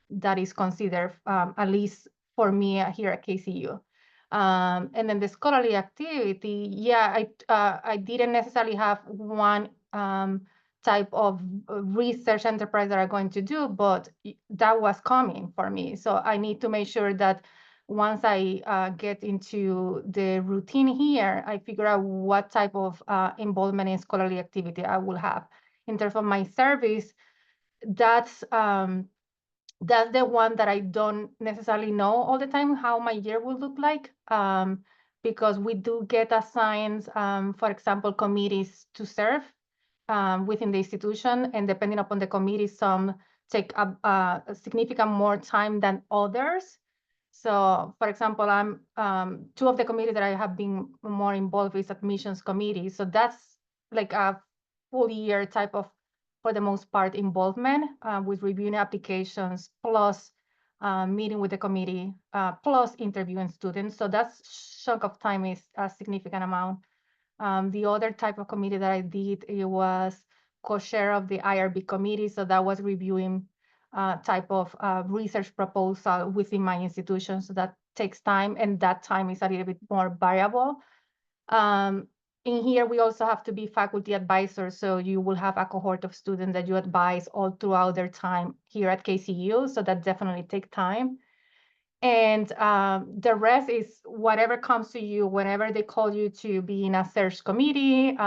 that is considered, at least for me here at KCU. And then the scholarly activity, yeah, I didn't necessarily have one type of research enterprise that I'm going to do, but that was coming for me. So I need to make sure that once I get into the routine here, I figure out what type of involvement in scholarly activity I will have. In terms of my service, that's the one that I don't necessarily know all the time how my year will look like, because we do get assigned, for example, committees to serve within the institution, and depending upon the committee, some take a significant more time than others. So, for example, I'm two of the committees that I have been more involved with admissions committee. So that's like a full year type of, for the most part, involvement with reviewing applications, plus meeting with the committee, plus interviewing students. So that chunk of time is a significant amount. The other type of committee that I did, it was co-chair of the IRB committee. So that was reviewing type of research proposal within my institution. So that takes time, and that time is a little bit more variable. In here, we also have to be faculty advisors. So you will have a cohort of students that you advise all throughout their time here at KCU. So that definitely takes time. And the rest is whatever comes to you, whenever they call you to be in a search committee.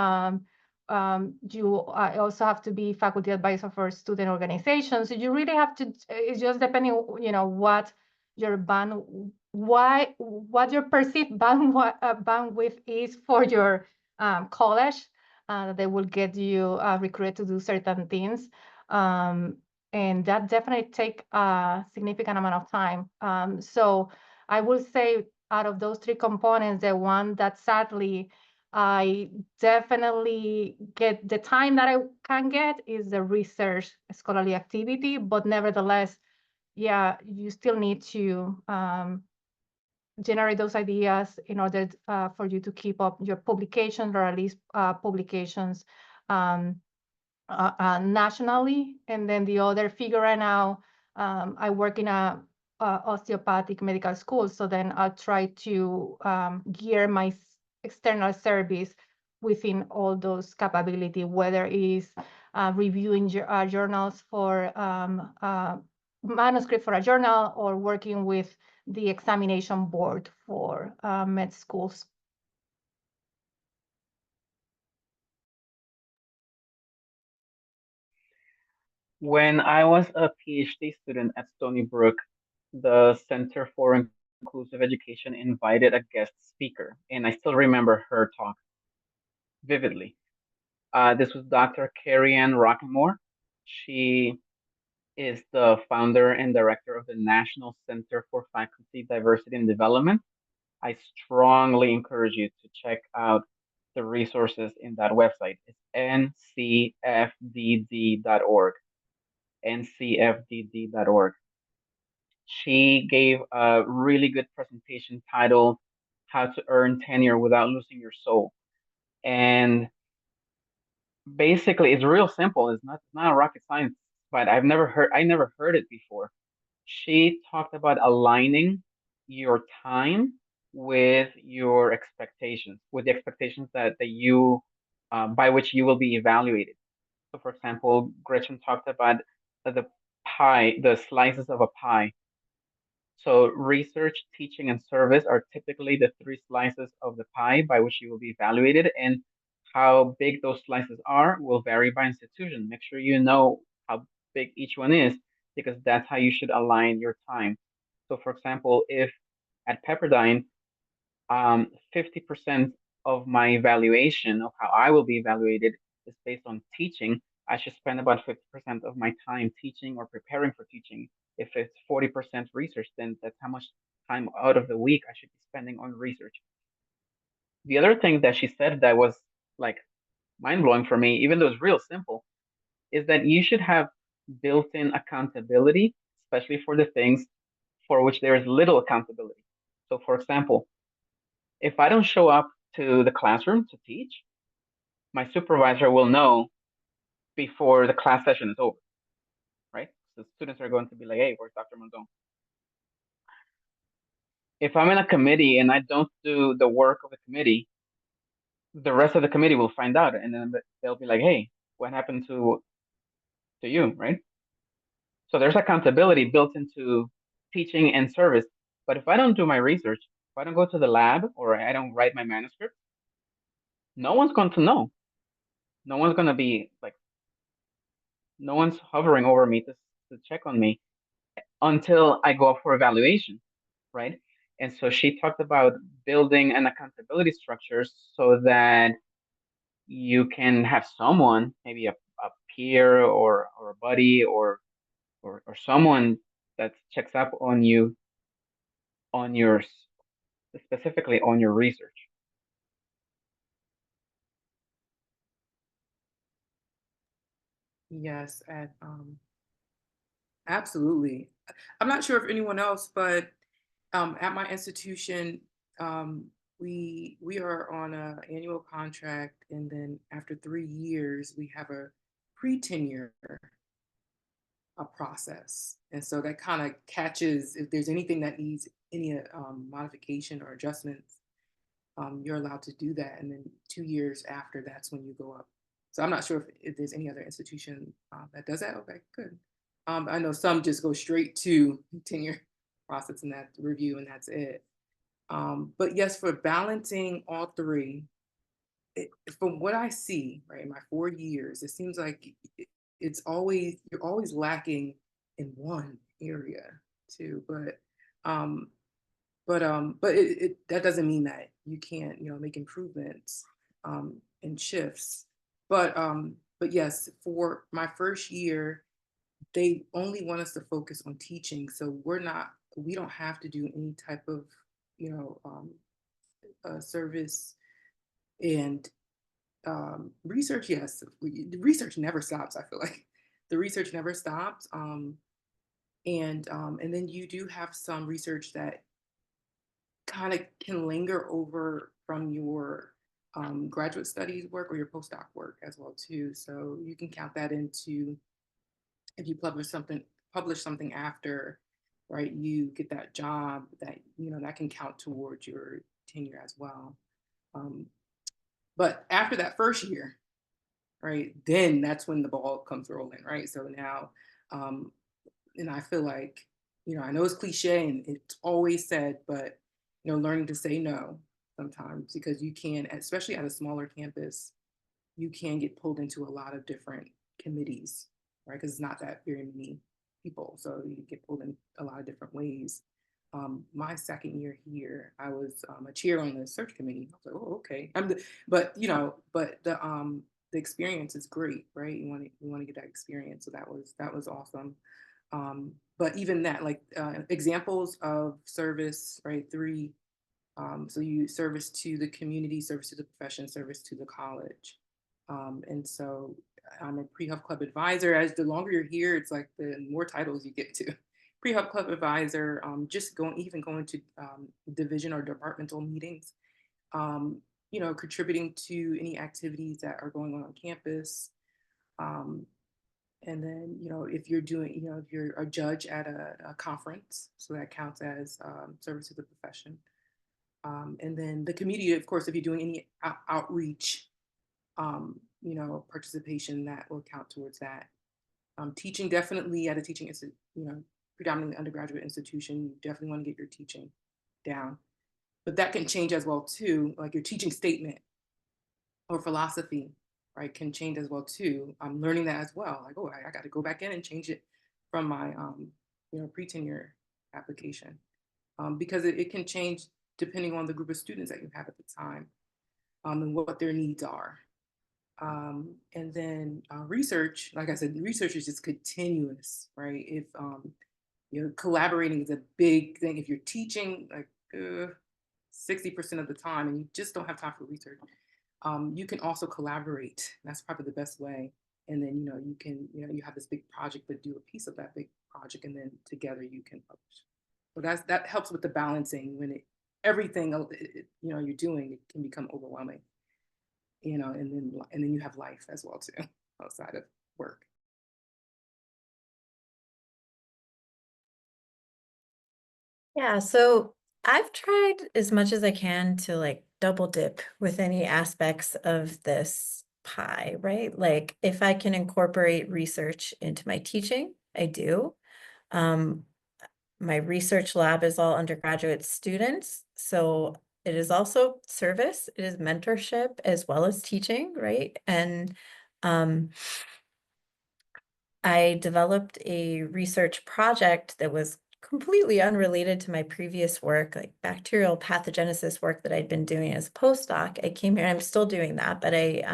You also have to be faculty advisor for student organizations. So you really have to, it's just depending, what your what your perceived bandwidth is for your college. They will get you recruited to do certain things. And that definitely take a significant amount of time. So I will say out of those three components, the one that sadly I definitely get the time that I can get is the research scholarly activity, but nevertheless, yeah, you still need to generate those ideas in order for you to keep up your publications, or at least publications nationally. And then the other, figuring out, I work in a osteopathic medical school, so then I'll try to gear my external service within all those capabilities, whether it is reviewing journals for manuscript for a journal, or working with the examination board for med schools. When I was a PhD student at Stony Brook, the Center for Inclusive Education invited a guest speaker, and I still remember her talk vividly. This was Dr. Carrie Ann Rockmore. She is the founder and director of the National Center for Faculty Diversity and Development. I strongly encourage you to check out the resources in that website. It's ncfdd.org. ncfdd.org. She gave a really good presentation titled How to Earn Tenure Without Losing Your Soul. And basically it's real simple. It's not rocket science, but I never heard it before. She talked about aligning your time with your expectations, with the expectations that you by which you will be evaluated. So, for example, Gretchen talked about the pie, the slices of a pie. So, research, teaching, and service are typically the three slices of the pie by which you will be evaluated, and how big those slices are will vary by institution. Make sure you know how big each one is, because that's how you should align your time. So, for example, if at Pepperdine, 50% of my evaluation of how I will be evaluated is based on teaching, I should spend about 50% of my time teaching or preparing for teaching. If it's 40% research, then that's how much time out of the week I should be spending on research. The other thing that she said that was like mind blowing for me, even though it's real simple, is that you should have built in accountability, especially for the things for which there is little accountability. So, for example, if I don't show up to the classroom to teach, my supervisor will know before the class session is over, right? So students are going to be like, hey, where's Dr. Monzon? If I'm in a committee and I don't do the work of the committee, the rest of the committee will find out, and then they'll be like, hey, what happened to you, right? So there's accountability built into teaching and service. But if I don't do my research, if I don't go to the lab or I don't write my manuscript, no one's going to know. No one's going to be like, no one's hovering over me to check on me until I go up for evaluation, right? And so she talked about building an accountability structure so that you can have someone, maybe a peer or a buddy or someone that checks up on you on your specifically on your research. Yes, absolutely. I'm not sure if anyone else, but at my institution, we are on an annual contract, and then after 3 years, we have a pre-tenure process, and so that kind of catches if there's anything that needs any modification or adjustments. You're allowed to do that, and then 2 years after, that's when you go up. So I'm not sure if there's any other institution that does that. Okay, good. I know some just go straight to tenure process and that review, and that's it. But yes, for balancing all three, from what I see, right, in my 4 years, it seems like you're always lacking in one area too. But that doesn't mean that you can't, make improvements and shifts. But yes, for my first year, they only want us to focus on teaching. So we don't have to do any type of, service and research. Yes, research never stops. I feel like the research never stops. And then you do have some research that kind of can linger over from your graduate studies work or your postdoc work as well too. So you can count that into, if you publish something after, right, you get that job that, that can count towards your tenure as well. But after that first year, right, then that's when the ball comes rolling, right? So now, and I feel like, I know it's cliche and it's always said, but, learning to say no sometimes, because you can, especially at a smaller campus, you can get pulled into a lot of different committees, right? Because it's not that very many people. So you get pulled in a lot of different ways. My second year here, I was a chair on the search committee. I was like, oh, okay. But the experience is great, right? You want to get that experience. So that was awesome. But even that, like examples of service, right? 3. So you service to the community, service to the profession, service to the college. And so I'm a pre-hub club advisor. As the longer you're here, it's like the more titles you get to. Pre-hub club advisor, just going to division or departmental meetings. contributing to any activities that are going on campus. And then, if you're doing, if you're a judge at a conference, so that counts as service to the profession. And then the community, of course, if you're doing any outreach, participation, that will count towards that. Teaching, definitely at a teaching institute, predominantly undergraduate institution, you definitely want to get your teaching down. But that can change as well too, like your teaching statement or philosophy, right, can change as well too. I'm learning that as well. Like, oh, I got to go back in and change it from my, pre-tenure application, because it can change depending on the group of students that you have at the time, and what their needs are. And then research, like I said, research is just continuous, right? If collaborating is a big thing. If you're teaching like 60% of the time and you just don't have time for research, you can also collaborate. That's probably the best way. And then, you can, you have this big project, but do a piece of that big project, and then together you can publish. So that helps with the balancing when everything, you're doing, it can become overwhelming, and then you have life as well too, outside of work. Yeah, so I've tried as much as I can to like double dip with any aspects of this pie, right? Like if I can incorporate research into my teaching, I do. My research lab is all undergraduate students, so it is also service, it is mentorship as well as teaching, right? And I developed a research project that was completely unrelated to my previous work, like bacterial pathogenesis work that I'd been doing as a postdoc. I came here, I'm still doing that, but I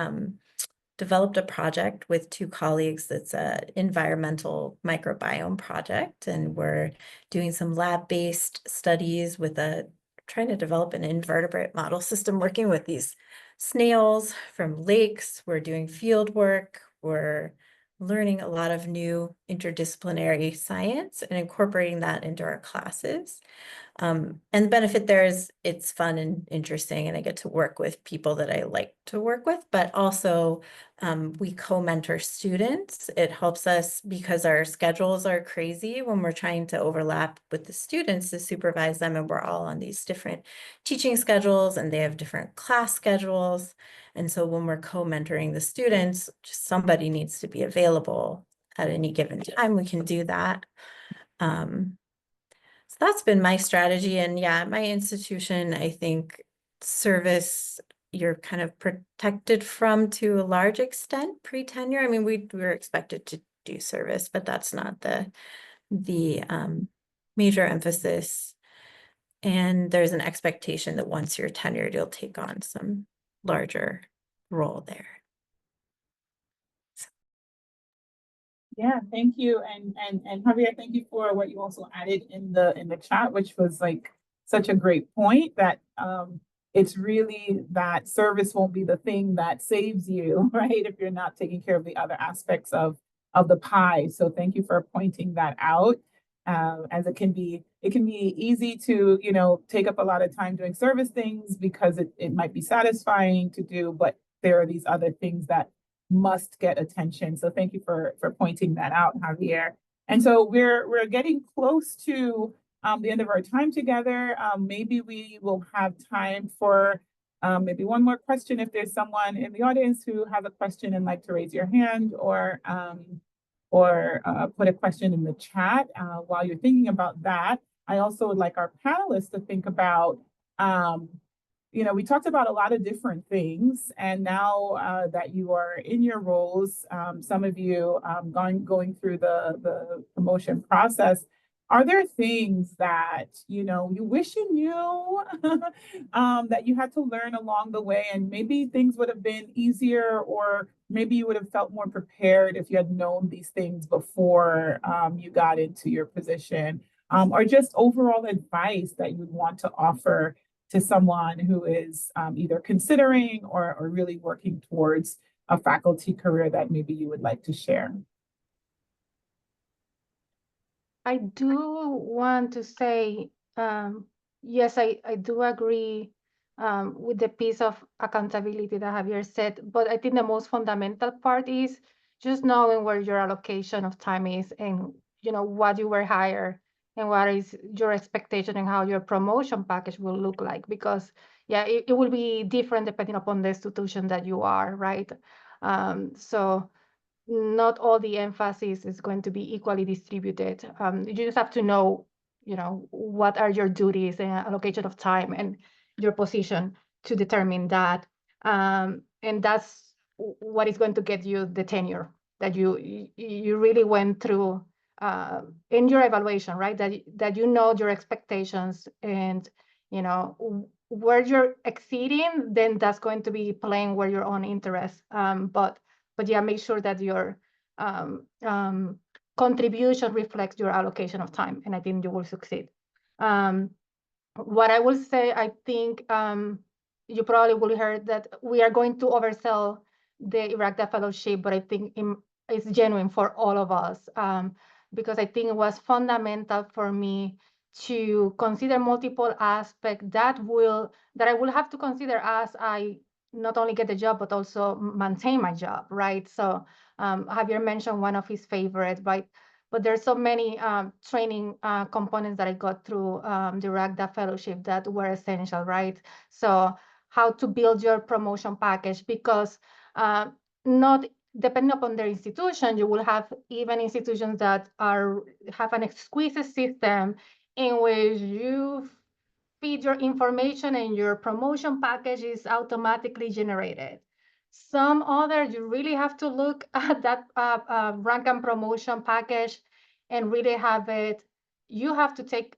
developed a project with two colleagues that's an environmental microbiome project, and we're doing some lab-based studies with trying to develop an invertebrate model system working with these snails from lakes. We're doing field work. We're learning a lot of new interdisciplinary science and incorporating that into our classes. And the benefit there is it's fun and interesting, and I get to work with people that I like to work with, but also we co-mentor students. It helps us because our schedules are crazy when we're trying to overlap with the students to supervise them, and we're all on these different teaching schedules and they have different class schedules. And so when we're co-mentoring the students, just somebody needs to be available at any given time. We can do that. So that's been my strategy. And yeah, at my institution, I think service, you're kind of protected from to a large extent pre-tenure. I mean, we were expected to do service, but that's not the major emphasis. And there's an expectation that once you're tenured, you'll take on some larger role there. Yeah, thank you. And Javier, thank you for what you also added in the chat, which was like such a great point that it's really that service won't be the thing that saves you, right? If you're not taking care of the other aspects of the pie. So thank you for pointing that out. As it can be easy to, take up a lot of time doing service things because it might be satisfying to do, but there are these other things that must get attention. So thank you for pointing that out, Javier. And so we're getting close to the end of our time together. Maybe we will have time for maybe one more question if there's someone in the audience who has a question and like to raise your hand or put a question in the chat. While you're thinking about that, I also would like our panelists to think about we talked about a lot of different things, and now that you are in your roles, some of you going through the promotion process, are there things that you wish you knew that you had to learn along the way, and maybe things would have been easier, or maybe you would have felt more prepared if you had known these things before you got into your position, or just overall advice that you would want to offer to someone who is either considering or really working towards a faculty career that maybe you would like to share? I do want to say, yes, I do agree with the piece of accountability that Javier said. But I think the most fundamental part is just knowing where your allocation of time is, and what you were hired, and what is your expectation, and how your promotion package will look like. Because yeah, it will be different depending upon the institution that you are, right? So not all the emphasis is going to be equally distributed. You just have to know, what are your duties and allocation of time and your position to determine that. And that's what is going to get you the tenure that you really went through in your evaluation, right? That you know your expectations, and where you're exceeding, then that's going to be playing where your own interest. But yeah, make sure that your contribution reflects your allocation of time, and I think you will succeed. What I will say, I think you probably will heard that we are going to oversell the IRACDA fellowship, but I think it's genuine for all of us, because I think it was fundamental for me to consider multiple aspects that I will have to consider as I not only get the job, but also maintain my job, right? So Javier mentioned one of his favorites, right? But there's so many training components that I got through the IRACDA fellowship that were essential, right? So how to build your promotion package, because not depending upon their institution, you will have even institutions that have an exquisite system in which you feed your information and your promotion package is automatically generated. Some other, you really have to look at that rank and promotion package and really have it. You have to take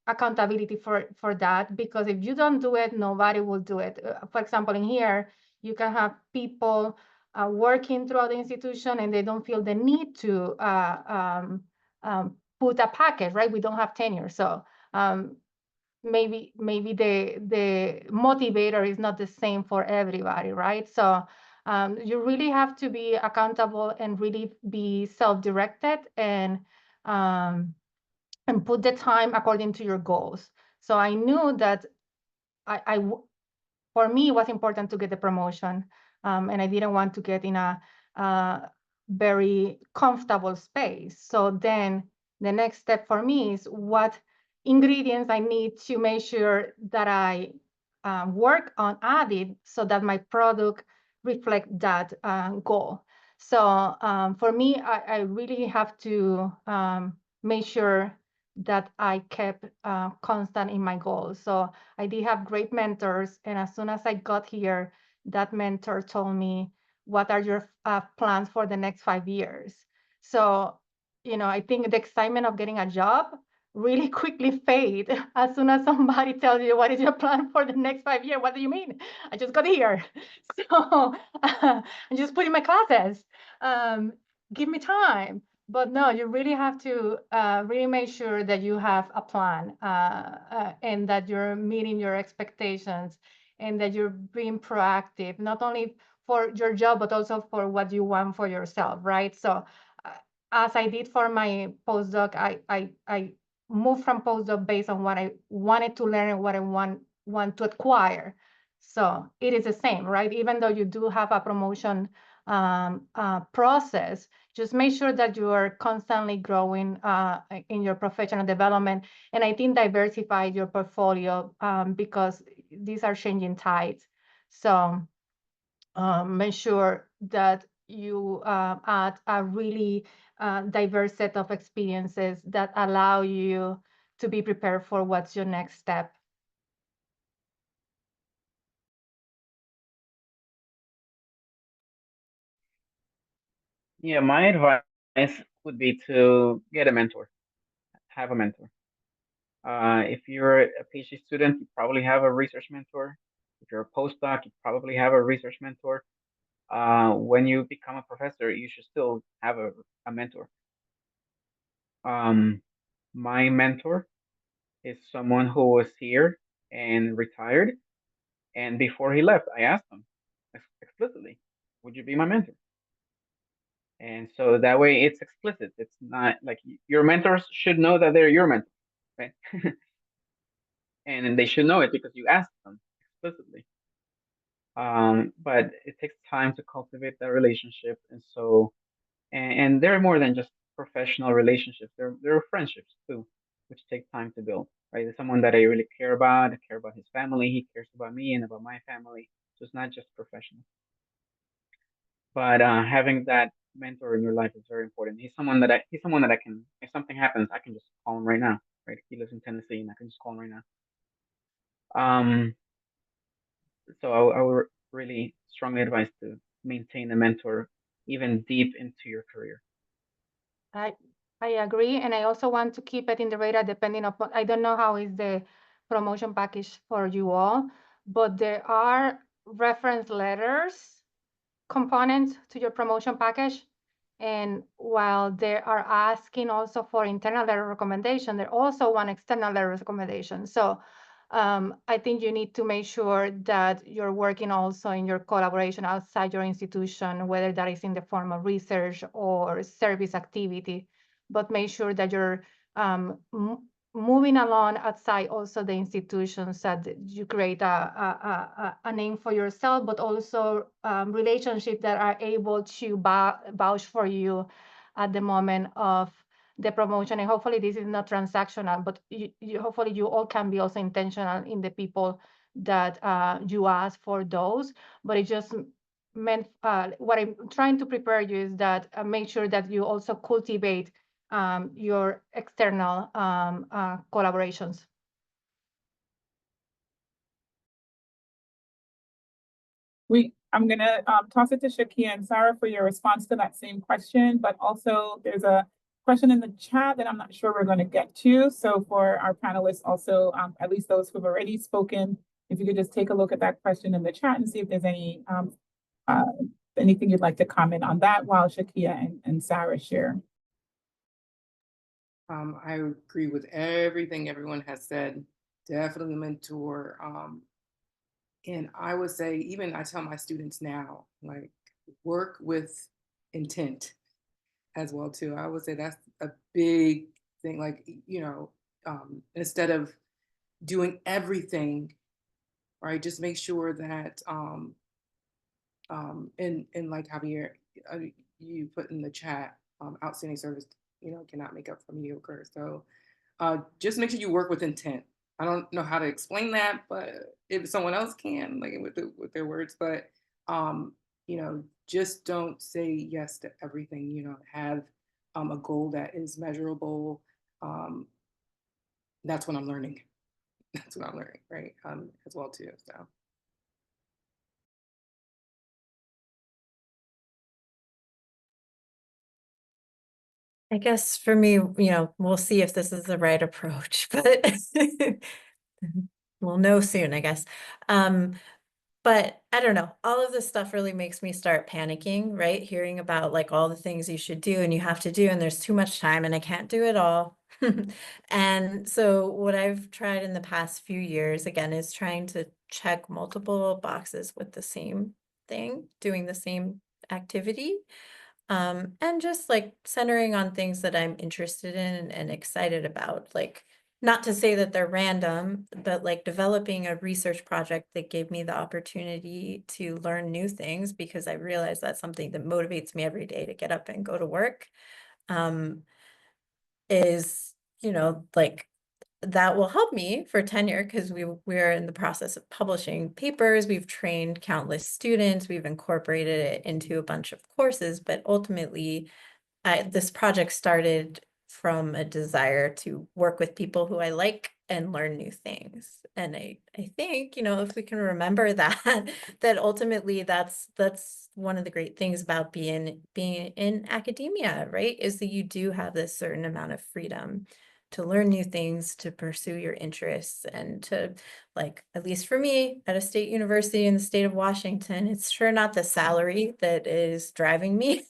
accountability for that, because if you don't do it, nobody will do it. For example, in here, you can have people working throughout the institution and they don't feel the need to put a package, right? We don't have tenure. So maybe the motivator is not the same for everybody, right? So you really have to be accountable and really be self-directed, and put the time according to your goals. So I knew that for me, it was important to get the promotion, and I didn't want to get in a very comfortable space. So then the next step for me is what ingredients I need to make sure that I work on adding so that my product reflect that goal. So for me, I really have to make sure that I kept constant in my goals. So I did have great mentors, and as soon as I got here, that mentor told me, what are your plans for the next 5 years? So, I think the excitement of getting a job really quickly fade as soon as somebody tells you, what is your plan for the next 5 years? What do you mean? I just got here. So I'm just putting my classes. Give me time. But no, you really have to really make sure that you have a plan and that you're meeting your expectations, and that you're being proactive, not only for your job, but also for what you want for yourself, right? So as I did for my postdoc, I moved from postdoc based on what I wanted to learn and what I want to acquire. So it is the same, right? Even though you do have a promotion process, just make sure that you are constantly growing in your professional development. And I think diversify your portfolio because these are changing tides. So make sure that you add a really diverse set of experiences that allow you to be prepared for what's your next step. Yeah, my advice would be to get a mentor, have a mentor. If you're a PhD student, you probably have a research mentor. If you're a postdoc, you probably have a research mentor. When you become a professor, you should still have a mentor. My mentor is someone who was here and retired. And before he left, I asked him explicitly, would you be my mentor? And so that way it's explicit. It's not like your mentors should know that they're your mentor, right? And they should know it because you asked them. explicitly. But it takes time to cultivate that relationship, and so and they're more than just professional relationships. They're friendships too, which take time to build. Right, there's someone that I really care about. I care about his family. He cares about me and about my family. So it's not just professional. But having that mentor in your life is very important. He's someone that I can, if something happens, I can just call him right now. Right, he lives in Tennessee, and I can just call him right now. So I would really strongly advise to maintain a mentor even deep into your career. I agree, and I also want to keep it in the radar depending upon, I don't know how is the promotion package for you all, but there are reference letters components to your promotion package. And while they are asking also for internal letter recommendation, they also want external letter recommendation. So I think you need to make sure that you're working also in your collaboration outside your institution, whether that is in the form of research or service activity, but make sure that you're moving along outside also the institutions, that you create a name for yourself, but also relationships that are able to vouch for you at the moment of the promotion. And hopefully this is not transactional, but hopefully you all can be also intentional in the people that you ask for those. But it just meant, what I'm trying to prepare you is that make sure that you also cultivate your external collaborations. I'm gonna toss it to Chakia and Sarah for your response to that same question, but also there's a question in the chat that I'm not sure we're gonna get to. So for our panelists also, at least those who've already spoken, if you could just take a look at that question in the chat and see if there's any anything you'd like to comment on that while Chakia and Sarah share. I agree with everything everyone has said. Definitely mentor. And I would say, even I tell my students now, like, work with intent as well too. I would say that's a big thing. Like, instead of doing everything, right, just make sure that and like Javier, you put in the chat, outstanding service, cannot make up for mediocre. So just make sure you work with intent. I don't know how to explain that, but if someone else can, like with their words, but just don't say yes to everything. Have a goal that is measurable. That's what I'm learning. That's what I'm learning, right? As well too. So. I guess for me, we'll see if this is the right approach, but we'll know soon, I guess. But I don't know, all of this stuff really makes me start panicking, right? Hearing about like all the things you should do and you have to do, and there's too much time and I can't do it all. And so what I've tried in the past few years, again, is trying to check multiple boxes with the same thing, doing the same activity. And just like centering on things that I'm interested in and excited about, like, not to say that they're random, but like developing a research project that gave me the opportunity to learn new things, because I realize that's something that motivates me every day to get up and go to work, is, like, that will help me for tenure, because we're in the process of publishing papers. We've trained countless students. We've incorporated it into a bunch of courses, but ultimately this project started from a desire to work with people who I like and learn new things. And I think, if we can remember that, that ultimately that's one of the great things about being in academia, right? Is that you do have this certain amount of freedom to learn new things, to pursue your interests, and to, like, at least for me, at a state university in the state of Washington, it's sure not the salary that is driving me.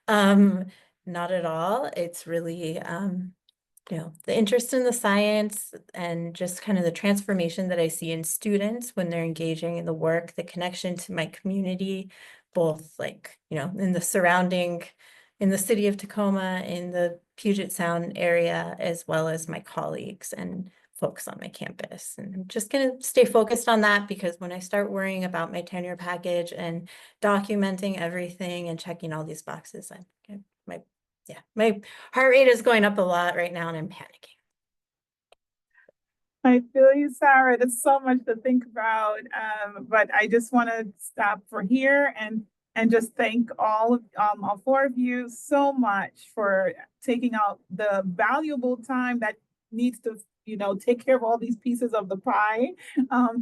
Not at all. It's really, the interest in the science and just kind of the transformation that I see in students when they're engaging in the work, the connection to my community, both like, in the city of Tacoma, in the Puget Sound area, as well as my colleagues, and focus on my campus. And I'm just going to stay focused on that, because when I start worrying about my tenure package and documenting everything and checking all these boxes, my heart rate is going up a lot right now and I'm panicking. I feel you, Sarah. There's so much to think about, but I just want to stop for here and just thank all four of you so much for taking out the valuable time that needs to, take care of all these pieces of the pie.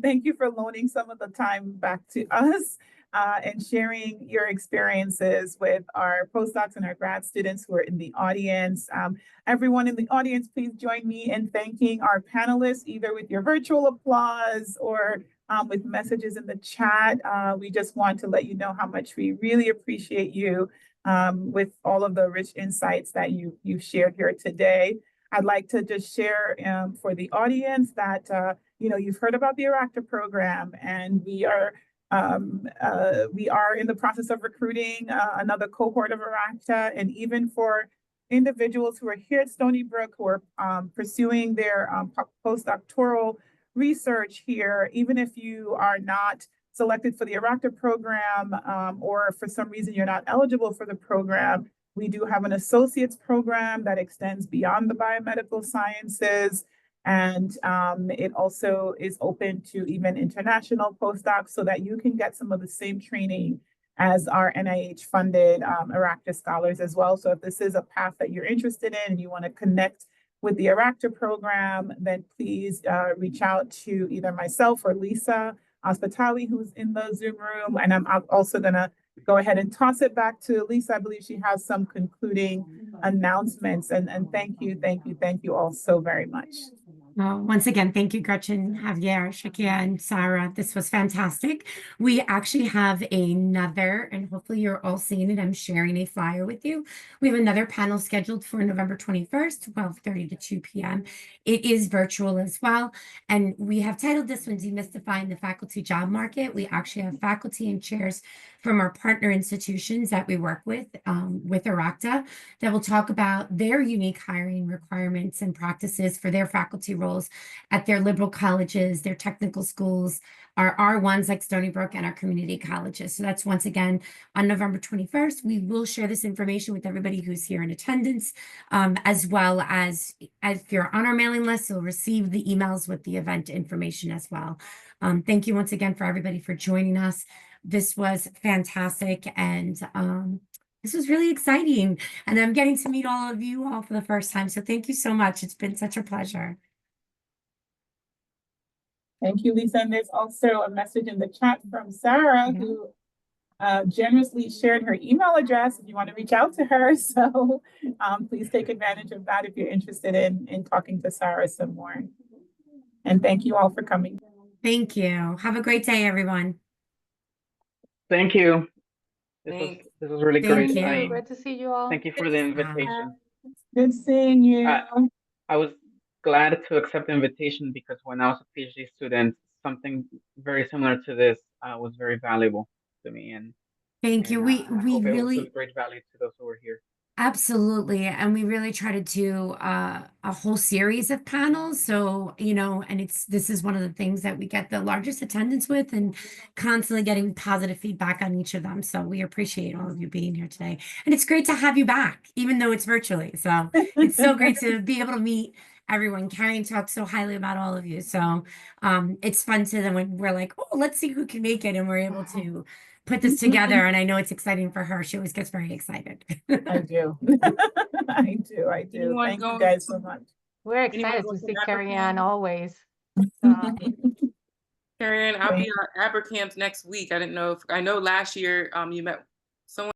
Thank you for loaning some of the time back to us and sharing your experiences with our postdocs and our grad students who are in the audience. Everyone in the audience, please join me in thanking our panelists, either with your virtual applause or with messages in the chat. We just want to let you know how much we really appreciate you with all of the rich insights that you've shared here today. I'd like to just share for the audience that, you've heard about the IRACDA program, and we are in the process of recruiting another cohort of IRACDA, and even for individuals who are here at Stony Brook who are pursuing their postdoctoral research here, even if you are not selected for the IRACDA program or for some reason you're not eligible for the program, we do have an associate's program that extends beyond the biomedical sciences. And it also is open to even international postdocs so that you can get some of the same training as our NIH-funded IRACDA scholars as well. So if this is a path that you're interested in and you want to connect with the IRACDA program, then please reach out to either myself or Lisa Ospitali, who's in the Zoom room. And I'm also going to go ahead and toss it back to Lisa. I believe she has some concluding announcements. And thank you all so very much. Well, once again, thank you, Gretchen, Javier, Chakia, and Sarah. This was fantastic. We actually have another, and hopefully you're all seeing it. I'm sharing a flyer with you. We have another panel scheduled for November 21st, 12:30 to 2 p.m. It is virtual as well. And we have titled this one, Demystifying the Faculty Job Market. We actually have faculty and chairs from our partner institutions that we work with IRACDA, that will talk about their unique hiring requirements and practices for their faculty roles at their liberal colleges, their technical schools, our ones like Stony Brook, and our community colleges. So that's once again on November 21st. We will share this information with everybody who's here in attendance, as well as if you're on our mailing list, you'll receive the emails with the event information as well. Thank you once again for everybody for joining us. This was fantastic, and this was really exciting, and I'm getting to meet all of you all for the first time. So thank you so much. It's been such a pleasure. Thank you, Lisa. And there's also a message in the chat from Sarah, who generously shared her email address if you want to reach out to her. So please take advantage of that if you're interested in talking to Sarah some more. And thank you all for coming. Thank you. Have a great day, everyone. Thank you. Thanks. This was really Thank great. you. Great to see you all. Thank you for the invitation. Good seeing you. I was glad to accept the invitation because when I was a PhD student, something very similar to this was very valuable to me. And Thank you. I We hope it was really of great value to those who were here. absolutely, and we really try to do a whole series of panels. So, and this is one of the things that we get the largest attendance with, and constantly getting positive feedback on each of them. So we appreciate all of you being here today, and it's great to have you back, even though it's virtually. So it's so great to be able to meet everyone. Karen talks so highly about all of you. So it's fun to then when we're like, oh, let's see who can make it, and we're able to put this together. And I know it's exciting for her. She always gets very excited. I do. I do. Anyone Thank you going guys to- so much. We're Anyone excited going to to see Abercamp? Carrie Ann always. So, Karen, I'll be at Abercamp next week. I didn't know if I know last year you met someone